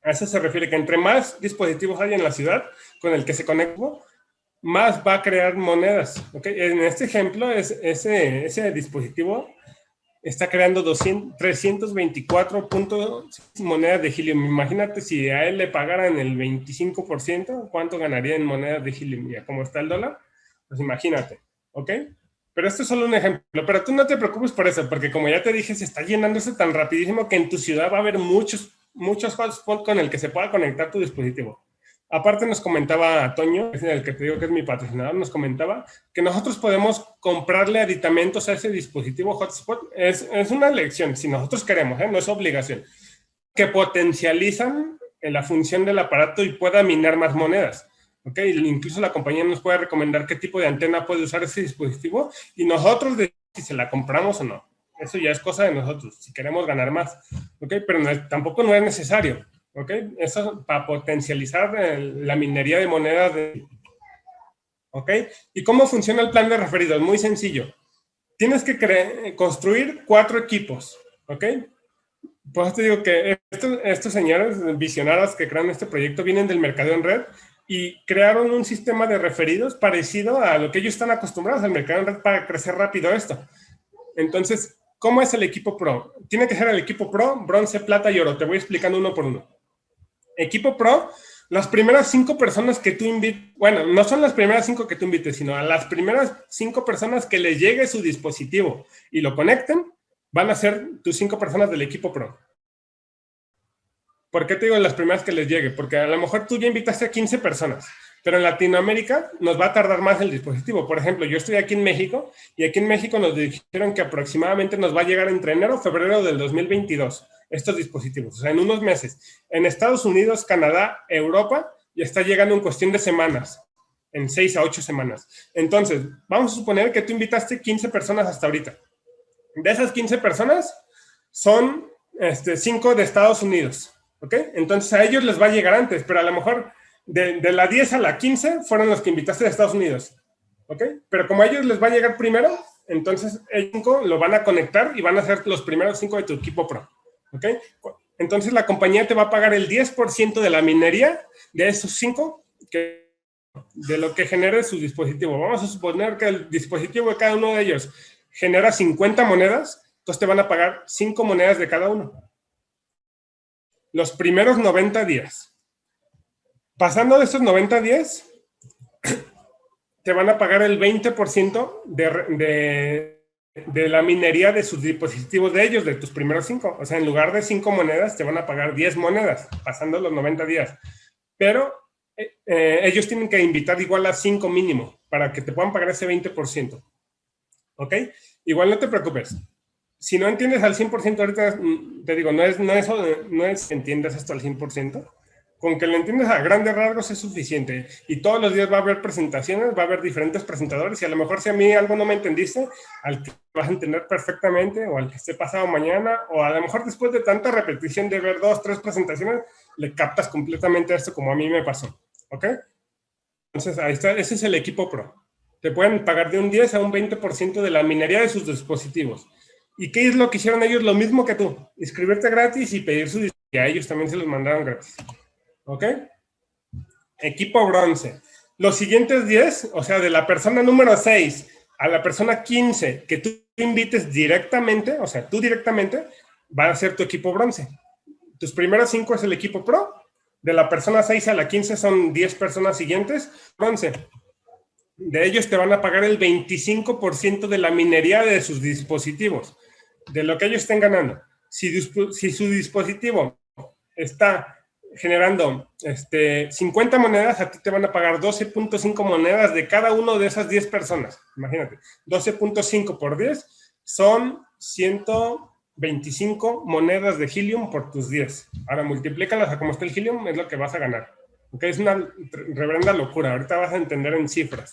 A eso se refiere que entre más dispositivos hay en la ciudad con el que se conecta, más va a crear monedas. ¿Ok? En este ejemplo, ese dispositivo está creando 324 monedas de Helium. Imagínate si a él le pagaran el 25%, ¿cuánto ganaría en monedas de Helium? Ya como está el dólar, pues imagínate, ¿ok? Pero esto es solo un ejemplo. Pero tú no te preocupes por eso, porque como ya te dije, se está llenándose tan rapidísimo que en tu ciudad va a haber muchos hotspots con el que se pueda conectar tu dispositivo. Aparte nos comentaba Toño, el que te digo que es mi patrocinador, nos comentaba que nosotros podemos comprarle aditamentos a ese dispositivo hotspot. Es una elección, si nosotros queremos, no es obligación, que potencializan la función del aparato y pueda minar más monedas. ¿Ok? Incluso la compañía nos puede recomendar qué tipo de antena puede usar ese dispositivo y nosotros decidimos si se la compramos o no. Eso ya es cosa de nosotros, si queremos ganar más. ¿Ok? Pero tampoco no es necesario. ¿Ok? Eso para potencializar la minería de monedas. ¿Ok? ¿Y cómo funciona el plan de referidos? Muy sencillo. Tienes que construir 4 equipos. ¿Ok? Pues te digo que estos señores visionarios que crean este proyecto vienen del mercado en red y crearon un sistema de referidos parecido a lo que ellos están acostumbrados al mercado en red para crecer rápido esto. Entonces, ¿cómo es el equipo pro? Tiene que ser el equipo pro, bronce, plata y oro. Te voy explicando uno por uno. Equipo pro, las primeras 5 personas que tú invites, bueno, no son las primeras 5 que tú invites, sino a las primeras 5 personas que les llegue su dispositivo y lo conecten, van a ser tus 5 personas del equipo pro. ¿Por qué te digo las primeras que les llegue? Porque a lo mejor tú ya invitaste a 15 personas, pero en Latinoamérica nos va a tardar más el dispositivo. Por ejemplo, yo estoy aquí en México y aquí en México nos dijeron que aproximadamente nos va a llegar entre enero y febrero del 2022 estos dispositivos, o sea, en unos meses. En Estados Unidos, Canadá, Europa, ya está llegando en cuestión de semanas, en 6 a 8 semanas. Entonces, vamos a suponer que tú invitaste 15 personas hasta ahorita. De esas 15 personas, son 5 de Estados Unidos. ¿Ok? Entonces a ellos les va a llegar antes, pero a lo mejor de la 10 a la 15 fueron los que invitaste de Estados Unidos. ¿Ok? Pero como a ellos les va a llegar primero, entonces el 5 lo van a conectar y van a ser los primeros 5 de tu equipo pro. ¿Ok? Entonces la compañía te va a pagar el 10% de la minería de esos 5 de lo que genere su dispositivo. Vamos a suponer que el dispositivo de cada uno de ellos genera 50 monedas, entonces te van a pagar 5 monedas de cada uno. Los primeros 90 días. Pasando de esos 90 días, te van a pagar el 20% de la minería de sus dispositivos de ellos, de tus primeros 5. O sea, en lugar de 5 monedas, te van a pagar 10 monedas, pasando los 90 días. Pero ellos tienen que invitar igual a 5 mínimo, para que te puedan pagar ese 20%. ¿Ok? Igual no te preocupes. Si no entiendes al 100% ahorita, te digo, no es que entiendas esto al 100%. Con que lo entiendas a grandes rasgos es suficiente. Y todos los días va a haber presentaciones, va a haber diferentes presentadores. Y a lo mejor si a mí algo no me entendiste, al que vas a entender perfectamente, o al que esté pasado mañana, o a lo mejor después de tanta repetición de ver 2, 3 presentaciones, le captas completamente esto como a mí me pasó. ¿Ok? Entonces, ahí está, ese es el equipo pro. Te pueden pagar de un 10 a un 20% de la minería de sus dispositivos. ¿Y qué es lo que hicieron ellos? Lo mismo que tú. Inscribirte gratis y pedir su dispositivo. Y a ellos también se los mandaron gratis. ¿Ok? Equipo bronce. Los siguientes 10, o sea, de la persona número 6 a la persona 15 que tú invites directamente, o sea, tú directamente, va a ser tu equipo bronce. Tus primeros 5 es el equipo pro. De la persona 6 a la 15 son 10 personas siguientes. Bronce. De ellos te van a pagar el 25% de la minería de sus dispositivos, de lo que ellos estén ganando. Si su dispositivo está generando 50 monedas, a ti te van a pagar 12.5 monedas de cada uno de esas 10 personas. Imagínate, 12.5 por 10 son 125 monedas de helium por tus 10. Ahora multiplícalas a cómo está el helium, es lo que vas a ganar. Okay, es una reverenda locura. Ahorita vas a entender en cifras.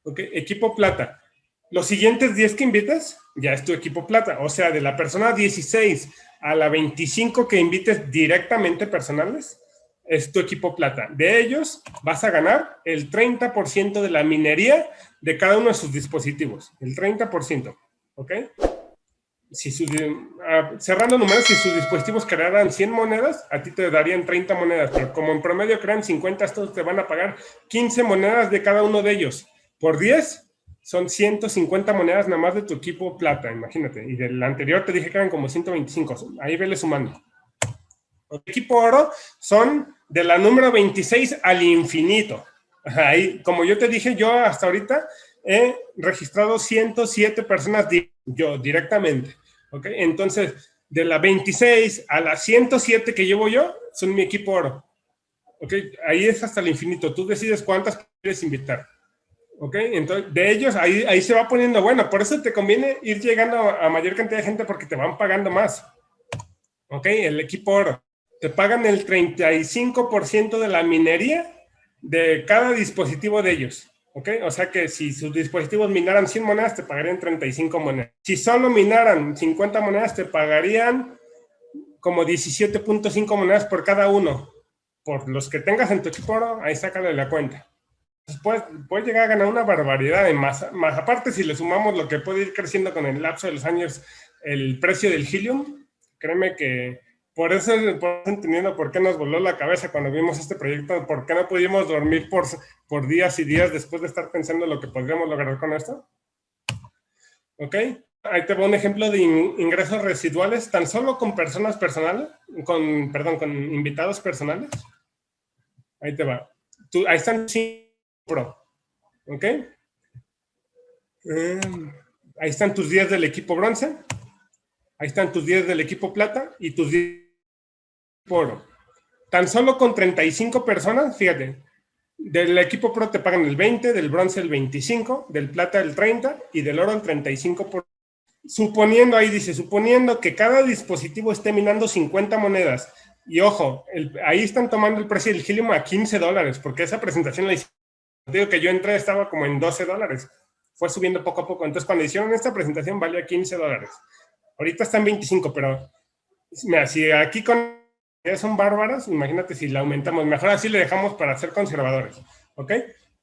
Okay, equipo plata. Los siguientes 10 que invites, ya es tu equipo plata. O sea, de la persona 16 a la 25 que invites directamente personales, es tu equipo plata. De ellos vas a ganar el 30% de la minería de cada uno de sus dispositivos. El 30%. ¿Ok? Cerrando números, si sus dispositivos crearan 100 monedas, a ti te darían 30 monedas, pero como en promedio crean 50, estos te van a pagar 15 monedas de cada uno de ellos. Por 10, son 150 monedas nada más de tu equipo plata, imagínate. Y del anterior te dije que eran como 125, ahí vele sumando. El equipo oro son de la número 26 al infinito. Ahí, como yo te dije, yo hasta ahorita he registrado 107 personas yo directamente. ¿Ok? Entonces, de la 26 a la 107 que llevo yo, son mi equipo oro. ¿Ok? Ahí es hasta el infinito. Tú decides cuántas quieres invitar. ¿Ok? Entonces, de ellos, ahí se va poniendo bueno. Por eso te conviene ir llegando a mayor cantidad de gente porque te van pagando más. ¿Ok? El equipo oro. Te pagan el 35% de la minería de cada dispositivo de ellos. ¿Ok? O sea que si sus dispositivos minaran 100 monedas, te pagarían 35 monedas. Si solo minaran 50 monedas, te pagarían como 17.5 monedas por cada uno. Por los que tengas en tu equipo oro, ahí sácale la cuenta. Después puedes llegar a ganar una barbaridad de más aparte si le sumamos lo que puede ir creciendo con el lapso de los años, el precio del helium. Créeme que por eso entendiendo por qué nos voló la cabeza cuando vimos este proyecto, por qué no pudimos dormir por días y días después de estar pensando lo que podríamos lograr con esto. ¿Ok? Ahí te va un ejemplo de ingresos residuales, tan solo con personas personales, con invitados personales. Ahí te va. Ahí están 5 pro. ¿Ok? Ahí están tus 10 del equipo bronce. Ahí están tus 10 del equipo plata y tus 10 del equipo oro. tan solo con 35 personas, fíjate, del equipo Pro te pagan el 20, del bronce el 25, del plata el 30 y del oro el 35%. Suponiendo, ahí dice, suponiendo que cada dispositivo esté minando 50 monedas. Y ojo, ahí están tomando el precio del helium a $15, porque esa presentación la hicieron. Digo que yo entré, estaba como en $12. Fue subiendo poco a poco. Entonces, cuando hicieron esta presentación, valía $15. Ahorita está en 25, pero mira, si aquí con son bárbaras, imagínate si la aumentamos. Mejor así le dejamos para ser conservadores. ¿Ok?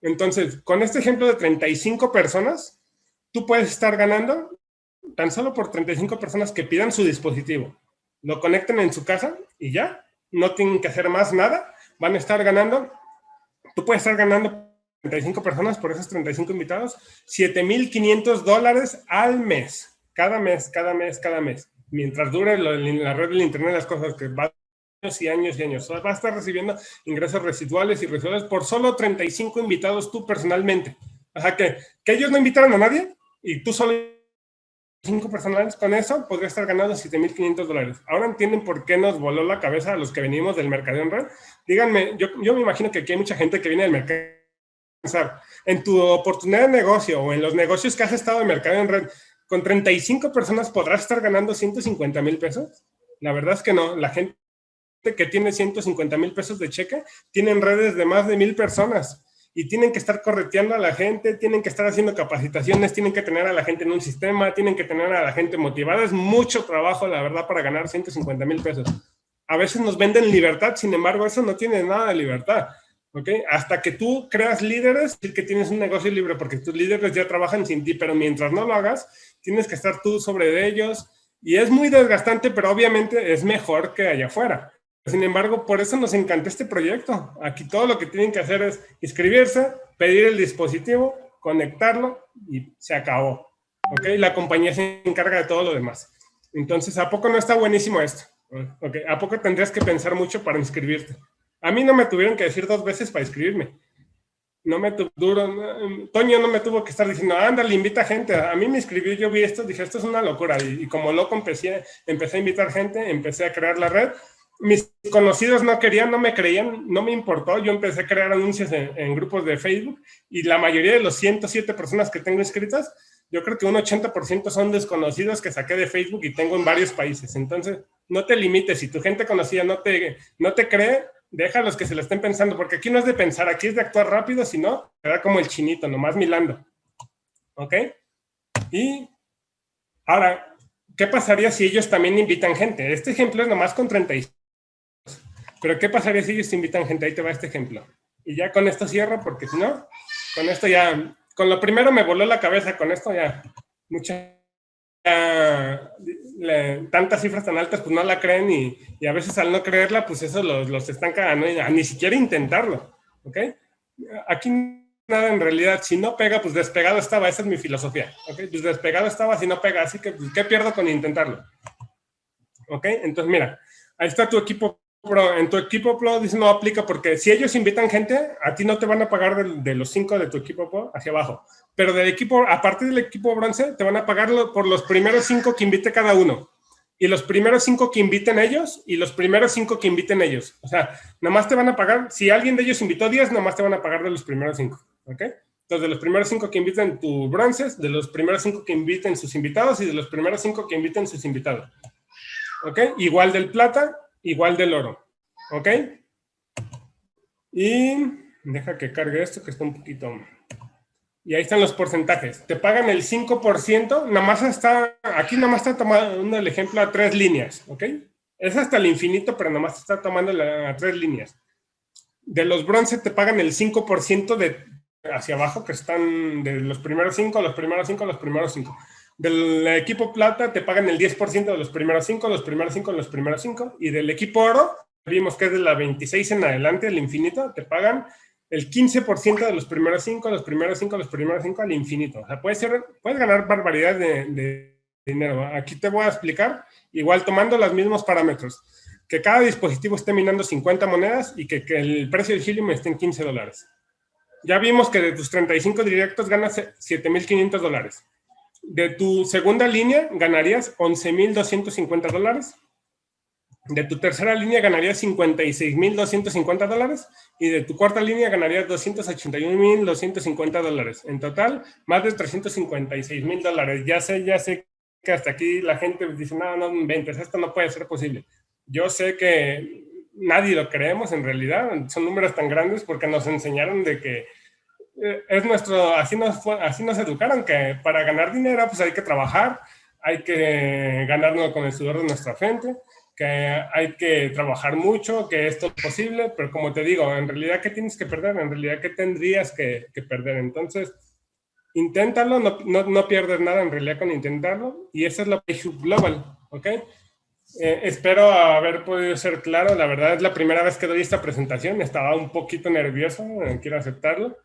Entonces, con este ejemplo de 35 personas, tú puedes estar ganando tan solo por 35 personas que pidan su dispositivo, lo conecten en su casa y ya, no tienen que hacer más nada, van a estar ganando, tú puedes estar ganando 35 personas por esos 35 invitados, $7,500 al mes, cada mes, cada mes, cada mes, mientras dure la red del internet, las cosas que va años y años y años, va a estar recibiendo ingresos residuales y residuales por solo 35 invitados tú personalmente, o sea que ellos no invitaron a nadie y tú solo 5 personales, con eso podría estar ganando $7,500. Ahora entienden por qué nos voló la cabeza a los que venimos del mercadeo en red. Díganme, yo me imagino que aquí hay mucha gente que viene del mercado. En tu oportunidad de negocio o en los negocios que has estado de mercado en red, con 35 personas podrás estar ganando $150,000. La verdad es que no. La gente que tiene $150,000 de cheque tienen redes de más de 1,000 personas. Y tienen que estar correteando a la gente, tienen que estar haciendo capacitaciones, tienen que tener a la gente en un sistema, tienen que tener a la gente motivada. Es mucho trabajo, la verdad, para ganar $150,000. A veces nos venden libertad, sin embargo, eso no tiene nada de libertad. ¿Ok? Hasta que tú creas líderes, es que tienes un negocio libre, porque tus líderes ya trabajan sin ti, pero mientras no lo hagas, tienes que estar tú sobre ellos. Y es muy desgastante, pero obviamente es mejor que allá afuera. Sin embargo, por eso nos encanta este proyecto. Aquí todo lo que tienen que hacer es inscribirse, pedir el dispositivo, conectarlo y se acabó. ¿Ok? La compañía se encarga de todo lo demás. Entonces, ¿a poco no está buenísimo esto? ¿Ok? ¿A poco tendrías que pensar mucho para inscribirte? A mí no me tuvieron que decir 2 veces para inscribirme. No me Toño no me tuvo que estar diciendo, ándale, invita gente. A mí me inscribió, yo vi esto, dije, esto es una locura. Y como loco empecé a invitar gente, empecé a crear la red. Mis conocidos no querían, no me creían, no me importó. Yo empecé a crear anuncios en grupos de Facebook y la mayoría de los 107 personas que tengo inscritas, yo creo que un 80% son desconocidos que saqué de Facebook y tengo en varios países. Entonces, no te limites. Si tu gente conocida no te cree, déjalos que se lo estén pensando, porque aquí no es de pensar, aquí es de actuar rápido, si no, te da como el chinito, nomás milando. ¿Ok? Y ahora, ¿qué pasaría si ellos también invitan gente? Este ejemplo es nomás con 35. Pero ¿qué pasaría si ellos invitan gente? Ahí te va este ejemplo. Y ya con esto cierro, porque si no, con esto ya, con lo primero me voló la cabeza, con esto ya, tantas cifras tan altas, pues no la creen y a veces al no creerla, pues eso los estanca a ni siquiera intentarlo, ¿ok? Aquí nada en realidad, si no pega, pues despegado estaba, esa es mi filosofía, ¿ok? Pues despegado estaba si no pega, así que, pues, ¿qué pierdo con intentarlo? ¿Ok? Entonces, mira, ahí está tu equipo Pro. En tu equipo Pro dice no aplica porque si ellos invitan gente, a ti no te van a pagar de los 5 de tu equipo Pro hacia abajo. Pero del equipo, a partir del equipo bronce, te van a pagar por los primeros 5 que invite cada uno. Y los primeros 5 que inviten ellos y los primeros 5 que inviten ellos. O sea, nomás te van a pagar, si alguien de ellos invitó 10, nomás te van a pagar de los primeros 5. ¿Ok? Entonces, de los primeros 5 que inviten tus bronces, de los primeros 5 que inviten sus invitados y de los primeros 5 que inviten sus invitados. ¿Ok? Igual del plata, igual del oro. ¿Ok? Y deja que cargue esto que está un poquito... Y ahí están los porcentajes. Te pagan el 5%, aquí nada más está tomando el ejemplo a 3 líneas. ¿Ok? Es hasta el infinito, pero nada más está tomando a 3 líneas. De los bronces te pagan el 5% hacia abajo, que están de los primeros 5, los primeros 5, los primeros 5. Del equipo plata te pagan el 10% de los primeros 5, los primeros 5, los primeros 5. Y del equipo oro, vimos que es de la 26 en adelante, el infinito, te pagan el 15% de los primeros 5, los primeros 5, los primeros 5 al infinito. O sea, puedes ganar barbaridad de dinero. Aquí te voy a explicar, igual tomando los mismos parámetros. Que cada dispositivo esté minando 50 monedas y que el precio del helium esté en $15. Ya vimos que de tus 35 directos ganas $7,500. De tu segunda línea ganarías $11,250. De tu tercera línea ganarías $56,250 y de tu cuarta línea ganarías $281,250. En total, más de $356,000. Ya sé que hasta aquí la gente dice, no, no inventes, esto no puede ser posible. Yo sé que nadie lo creemos en realidad, son números tan grandes porque nos enseñaron de que es nuestro, así nos educaron, que para ganar dinero pues hay que trabajar, hay que ganarlo con el sudor de nuestra frente, que hay que trabajar mucho, que esto es posible, pero como te digo, en realidad, ¿qué tienes que perder? En realidad, ¿qué tendrías que perder? Entonces, inténtalo, no pierdes nada en realidad con intentarlo, y esa es la PayHub Global, ¿ok? Espero haber podido ser claro, la verdad es la primera vez que doy esta presentación, estaba un poquito nervioso, quiero aceptarlo,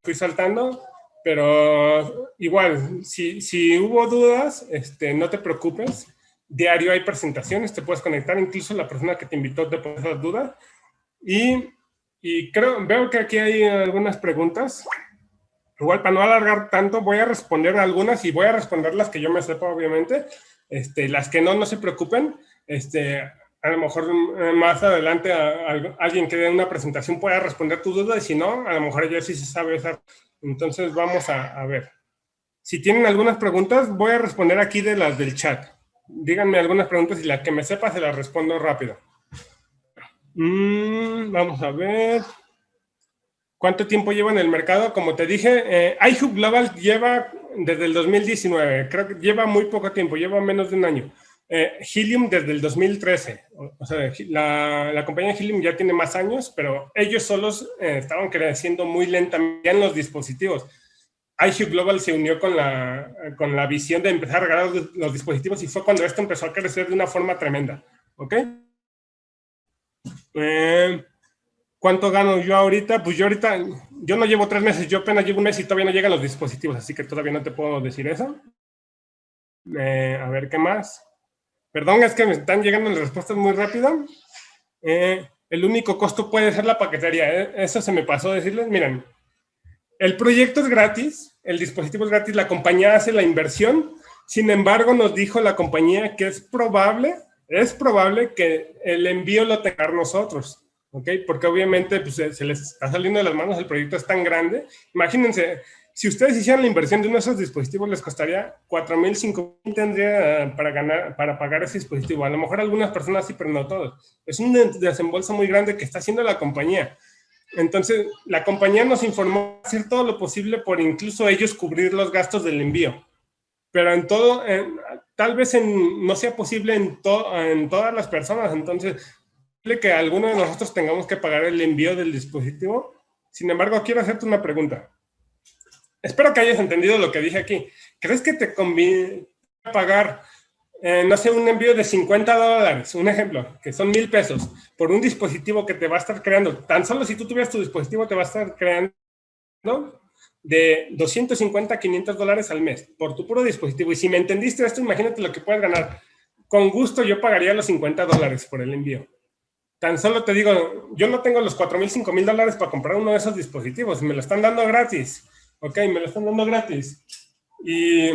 fui saltando, pero igual, si hubo dudas, no te preocupes. Diario hay presentaciones, te puedes conectar, incluso la persona que te invitó te puede hacer dudas. Y veo que aquí hay algunas preguntas. Igual, para no alargar tanto, voy a responder algunas y voy a responder las que yo me sepa, obviamente. Las que no se preocupen. A lo mejor más adelante alguien que dé una presentación pueda responder tu duda y si no, a lo mejor ella sí se sabe esa. Entonces vamos a ver. Si tienen algunas preguntas, voy a responder aquí de las del chat. Díganme algunas preguntas y las que me sepa se las respondo rápido. Vamos a ver. ¿Cuánto tiempo lleva en el mercado? Como te dije, iHub Global lleva desde el 2019. Creo que lleva muy poco tiempo, lleva menos de un año. Helium desde el 2013. O sea, la compañía Helium ya tiene más años, pero ellos solos estaban creciendo muy lentamente en los dispositivos. iHub Global se unió con la visión de empezar a regalar los dispositivos y fue cuando esto empezó a crecer de una forma tremenda. ¿Ok? ¿Cuánto gano yo ahorita? Pues yo no llevo 3 meses, yo apenas llevo un mes y todavía no llegan los dispositivos, así que todavía no te puedo decir eso. A ver, ¿qué más? Perdón, es que me están llegando las respuestas muy rápido. El único costo puede ser la paquetería. Eso se me pasó decirles. Miren, el proyecto es gratis, el dispositivo es gratis, la compañía hace la inversión. Sin embargo, nos dijo la compañía que es probable que el envío lo tengamos nosotros. ¿Ok? Porque obviamente pues, se les está saliendo de las manos, el proyecto es tan grande. Imagínense, si ustedes hicieran la inversión de uno de esos dispositivos, les costaría 4,000, 5,000 tendría para pagar ese dispositivo. A lo mejor algunas personas sí, pero no todos. Es un desembolso muy grande que está haciendo la compañía. Entonces, la compañía nos informó hacer todo lo posible por incluso ellos cubrir los gastos del envío. Pero en todo, tal vez no sea posible en todas las personas. Entonces, que alguno de nosotros tengamos que pagar el envío del dispositivo. Sin embargo, quiero hacerte una pregunta. Espero que hayas entendido lo que dije aquí. ¿Crees que te conviene pagar, no sé, un envío de $50, un ejemplo, que son $1,000, por un dispositivo que te va a estar creando? Tan solo si tú tuvieras tu dispositivo, te va a estar creando de $250 a $500 al mes por tu puro dispositivo. Y si me entendiste esto, imagínate lo que puedes ganar. Con gusto yo pagaría los $50 por el envío. Tan solo te digo, yo no tengo los $4,000, $5,000 para comprar uno de esos dispositivos. Me lo están dando gratis. Ok, me lo están dando gratis. Y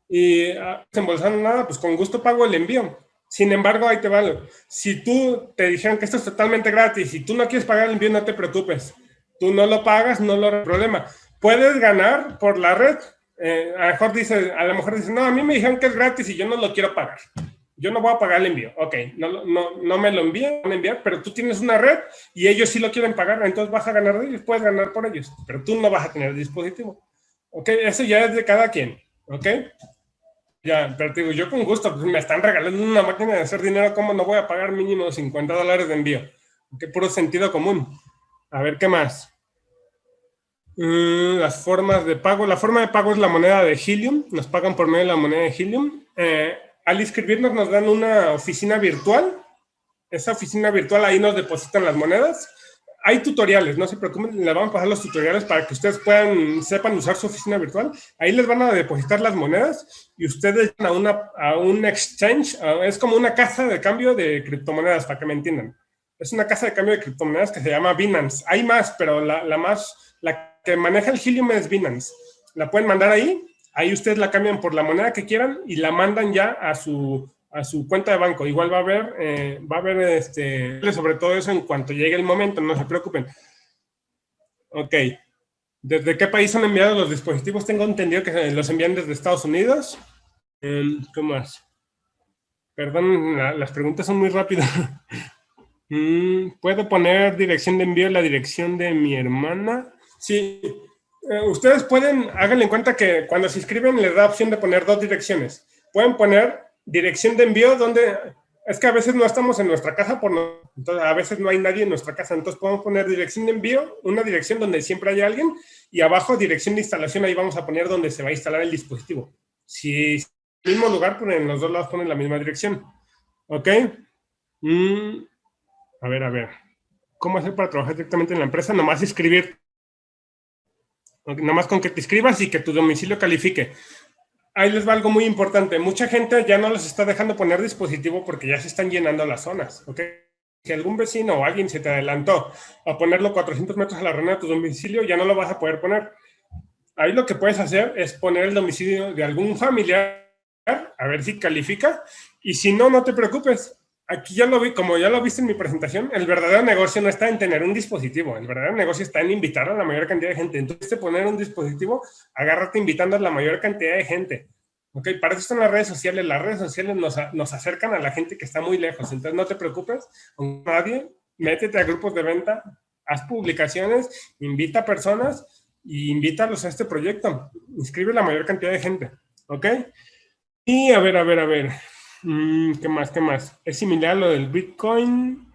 desembolsando nada, pues con gusto pago el envío. Sin embargo, ahí te vale. Si tú te dijeron que esto es totalmente gratis y tú no quieres pagar el envío, no te preocupes. Tú no lo pagas, no lo problema. Puedes ganar por la red. A lo mejor dice, no, a mí me dijeron que es gratis y yo no lo quiero pagar. Yo no voy a pagar el envío. Ok, no me lo envían, pero tú tienes una red y ellos sí lo quieren pagar, entonces vas a ganar de ellos, puedes ganar por ellos, pero tú no vas a tener el dispositivo. Ok, eso ya es de cada quien. Ok, ya, pero te digo, yo con gusto, pues me están regalando una máquina de hacer dinero, ¿cómo no voy a pagar mínimo $50 de envío? Ok, puro sentido común. A ver, ¿qué más? Las formas de pago. La forma de pago es la moneda de Helium. Nos pagan por medio de la moneda de Helium. Al inscribirnos nos dan una oficina virtual. Esa oficina virtual, ahí nos depositan las monedas. Hay tutoriales, no se preocupen, les vamos a pasar los tutoriales para que ustedes sepan usar su oficina virtual. Ahí les van a depositar las monedas y ustedes van a un exchange, es como una casa de cambio de criptomonedas, para que me entiendan. Es una casa de cambio de criptomonedas que se llama Binance. Hay más, pero la que maneja el Helium es Binance. La pueden mandar ahí ustedes la cambian por la moneda que quieran y la mandan ya a su a su cuenta de banco. Igual va a haber sobre todo eso en cuanto llegue el momento, no se preocupen. Ok. ¿Desde qué país son enviados los dispositivos? Tengo entendido que los envían desde Estados Unidos. ¿Qué más? Perdón, las preguntas son muy rápidas. ¿Puedo poner dirección de envío en la dirección de mi hermana? Sí. Ustedes pueden, háganle en cuenta que cuando se inscriben les da opción de poner dos direcciones. Pueden poner dirección de envío donde... Es que a veces no estamos en nuestra casa, entonces a veces no hay nadie en nuestra casa, entonces podemos poner dirección de envío, una dirección donde siempre hay alguien, y abajo dirección de instalación, ahí vamos a poner donde se va a instalar el dispositivo. Si es el mismo lugar, pues en los dos lados ponen la misma dirección. ¿Ok? A ver. ¿Cómo hacer para trabajar directamente en la empresa? Nomás escribir. Nomás con que te inscribas y que tu domicilio califique. Ahí les va algo muy importante. Mucha gente ya no les está dejando poner dispositivo porque ya se están llenando las zonas, ¿ok? Si algún vecino o alguien se te adelantó a ponerlo 400 metros a la rana de tu domicilio, ya no lo vas a poder poner. Ahí lo que puedes hacer es poner el domicilio de algún familiar, a ver si califica, y si no, no te preocupes. Aquí ya lo vi, como ya lo viste en mi presentación, el verdadero negocio no está en tener un dispositivo, el verdadero negocio está en invitar a la mayor cantidad de gente. Entonces, poner un dispositivo, agárrate invitando a la mayor cantidad de gente. Ok, para eso están las redes sociales nos acercan a la gente que está muy lejos, entonces no te preocupes, con nadie, métete a grupos de venta, haz publicaciones, invita a personas y invítalos a este proyecto, inscribe la mayor cantidad de gente, ¿ok? Y a ver. ¿Qué más? ¿Es similar a lo del Bitcoin?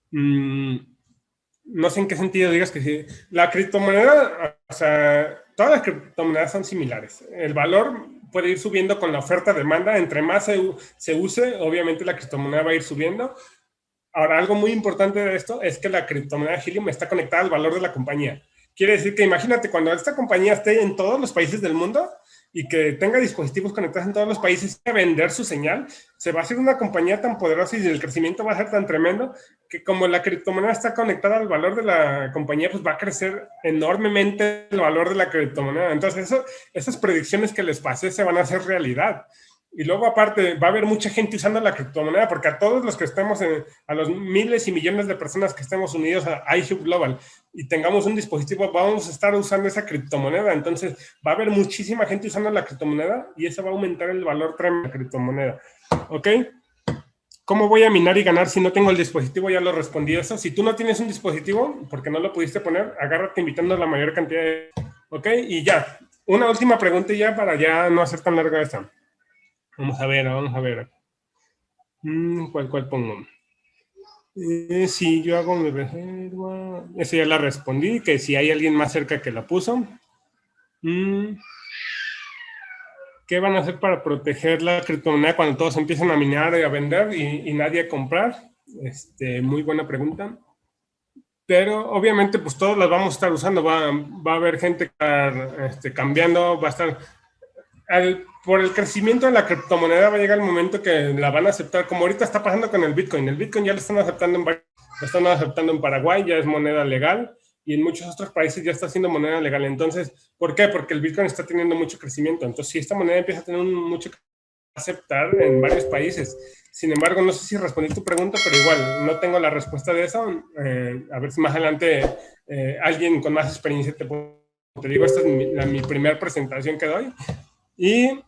No sé en qué sentido digas que sí. La criptomoneda, o sea, todas las criptomonedas son similares. El valor puede ir subiendo con la oferta-demanda. Entre más se use, obviamente la criptomoneda va a ir subiendo. Ahora, algo muy importante de esto es que la criptomoneda Helium está conectada al valor de la compañía. Quiere decir que imagínate, cuando esta compañía esté en todos los países del mundo y que tenga dispositivos conectados en todos los países y a vender su señal, se va a hacer una compañía tan poderosa y el crecimiento va a ser tan tremendo que como la criptomoneda está conectada al valor de la compañía, pues va a crecer enormemente el valor de la criptomoneda. Entonces, esas predicciones que les pasé se van a hacer realidad. Y luego, aparte, va a haber mucha gente usando la criptomoneda, porque a todos los que estemos, a los miles y millones de personas que estemos unidos a iHub Global y tengamos un dispositivo, vamos a estar usando esa criptomoneda. Entonces, va a haber muchísima gente usando la criptomoneda y eso va a aumentar el valor de la criptomoneda. ¿Ok? ¿Cómo voy a minar y ganar si no tengo el dispositivo? Ya lo respondí eso. Si tú no tienes un dispositivo, porque no lo pudiste poner, agárrate invitando a la mayor cantidad de... ¿Ok? Y ya. Una última pregunta ya para ya no hacer tan larga esta. Vamos a ver. ¿Cuál pongo? Si yo hago mi reserva... Esa ya la respondí, que si hay alguien más cerca que la puso. ¿Qué van a hacer para proteger la criptomoneda cuando todos empiezan a minar y a vender y nadie a comprar? Muy buena pregunta. Pero obviamente pues todos las vamos a estar usando. Va a haber gente que estar cambiando, va a estar... por el crecimiento de la criptomoneda va a llegar el momento que la van a aceptar, como ahorita está pasando con el Bitcoin. El Bitcoin ya lo están aceptando en Paraguay, ya es moneda legal, y en muchos otros países ya está siendo moneda legal. Entonces, ¿por qué? Porque el Bitcoin está teniendo mucho crecimiento. Entonces, si esta moneda empieza a tener mucho que aceptar en varios países. Sin embargo, no sé si respondí tu pregunta, pero igual, no tengo la respuesta de eso. A ver si más adelante alguien con más experiencia te digo, esta es mi primera presentación que doy. Y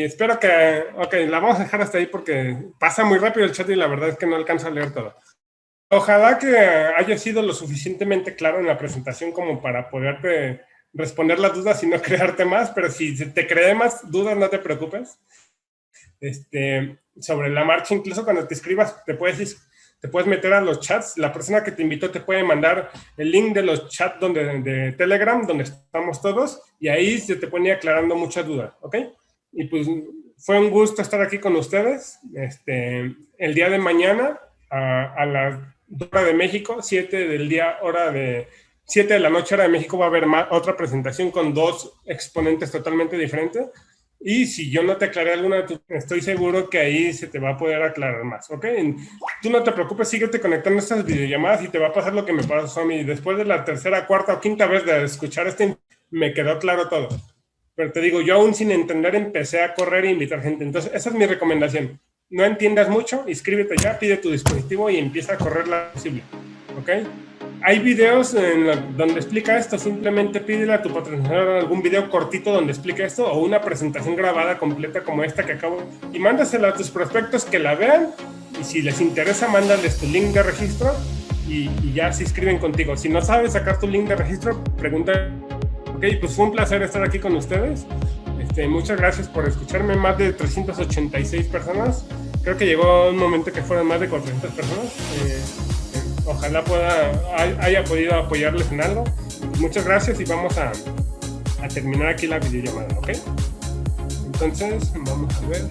espero que... Ok, la vamos a dejar hasta ahí porque pasa muy rápido el chat y la verdad es que no alcanzo a leer todo. Ojalá que haya sido lo suficientemente claro en la presentación como para poderte responder las dudas y no crearte más, pero si te creé más dudas, no te preocupes. Sobre la marcha, incluso cuando te escribas, te puedes meter a los chats. La persona que te invitó te puede mandar el link de los chats de Telegram, donde estamos todos, y ahí se te pone aclarando muchas dudas, ¿ok? Y pues fue un gusto estar aquí con ustedes. El día de mañana, a las 2 horas de México, 7 de la noche hora de México, va a haber otra presentación con dos exponentes totalmente diferentes. Y si yo no te aclaré alguna, estoy seguro que ahí se te va a poder aclarar más, ¿ok? Tú no te preocupes, síguete conectando a estas videollamadas y te va a pasar lo que me pasó a mí. Después de la tercera, cuarta o quinta vez de escuchar me quedó claro todo. Pero te digo, yo aún sin entender empecé a correr e invitar gente. Entonces, esa es mi recomendación. no entiendas mucho, inscríbete ya, pide tu dispositivo y empieza a correr lo posible, ¿ok? Hay videos donde explica esto, simplemente pídele a tu patrocinador algún video cortito donde explique esto o una presentación grabada completa como esta que acabo y mándasela a tus prospectos que la vean y si les interesa, mándales tu link de registro y ya se inscriben contigo. Si no sabes sacar tu link de registro, pregunta. Ok, pues fue un placer estar aquí con ustedes. Muchas gracias por escucharme, más de 386 personas. Creo que llegó un momento que fueron más de 400 personas. Ojalá haya podido apoyarles en algo. Muchas gracias y vamos a terminar aquí la videollamada, ¿ok? Entonces, vamos a ver.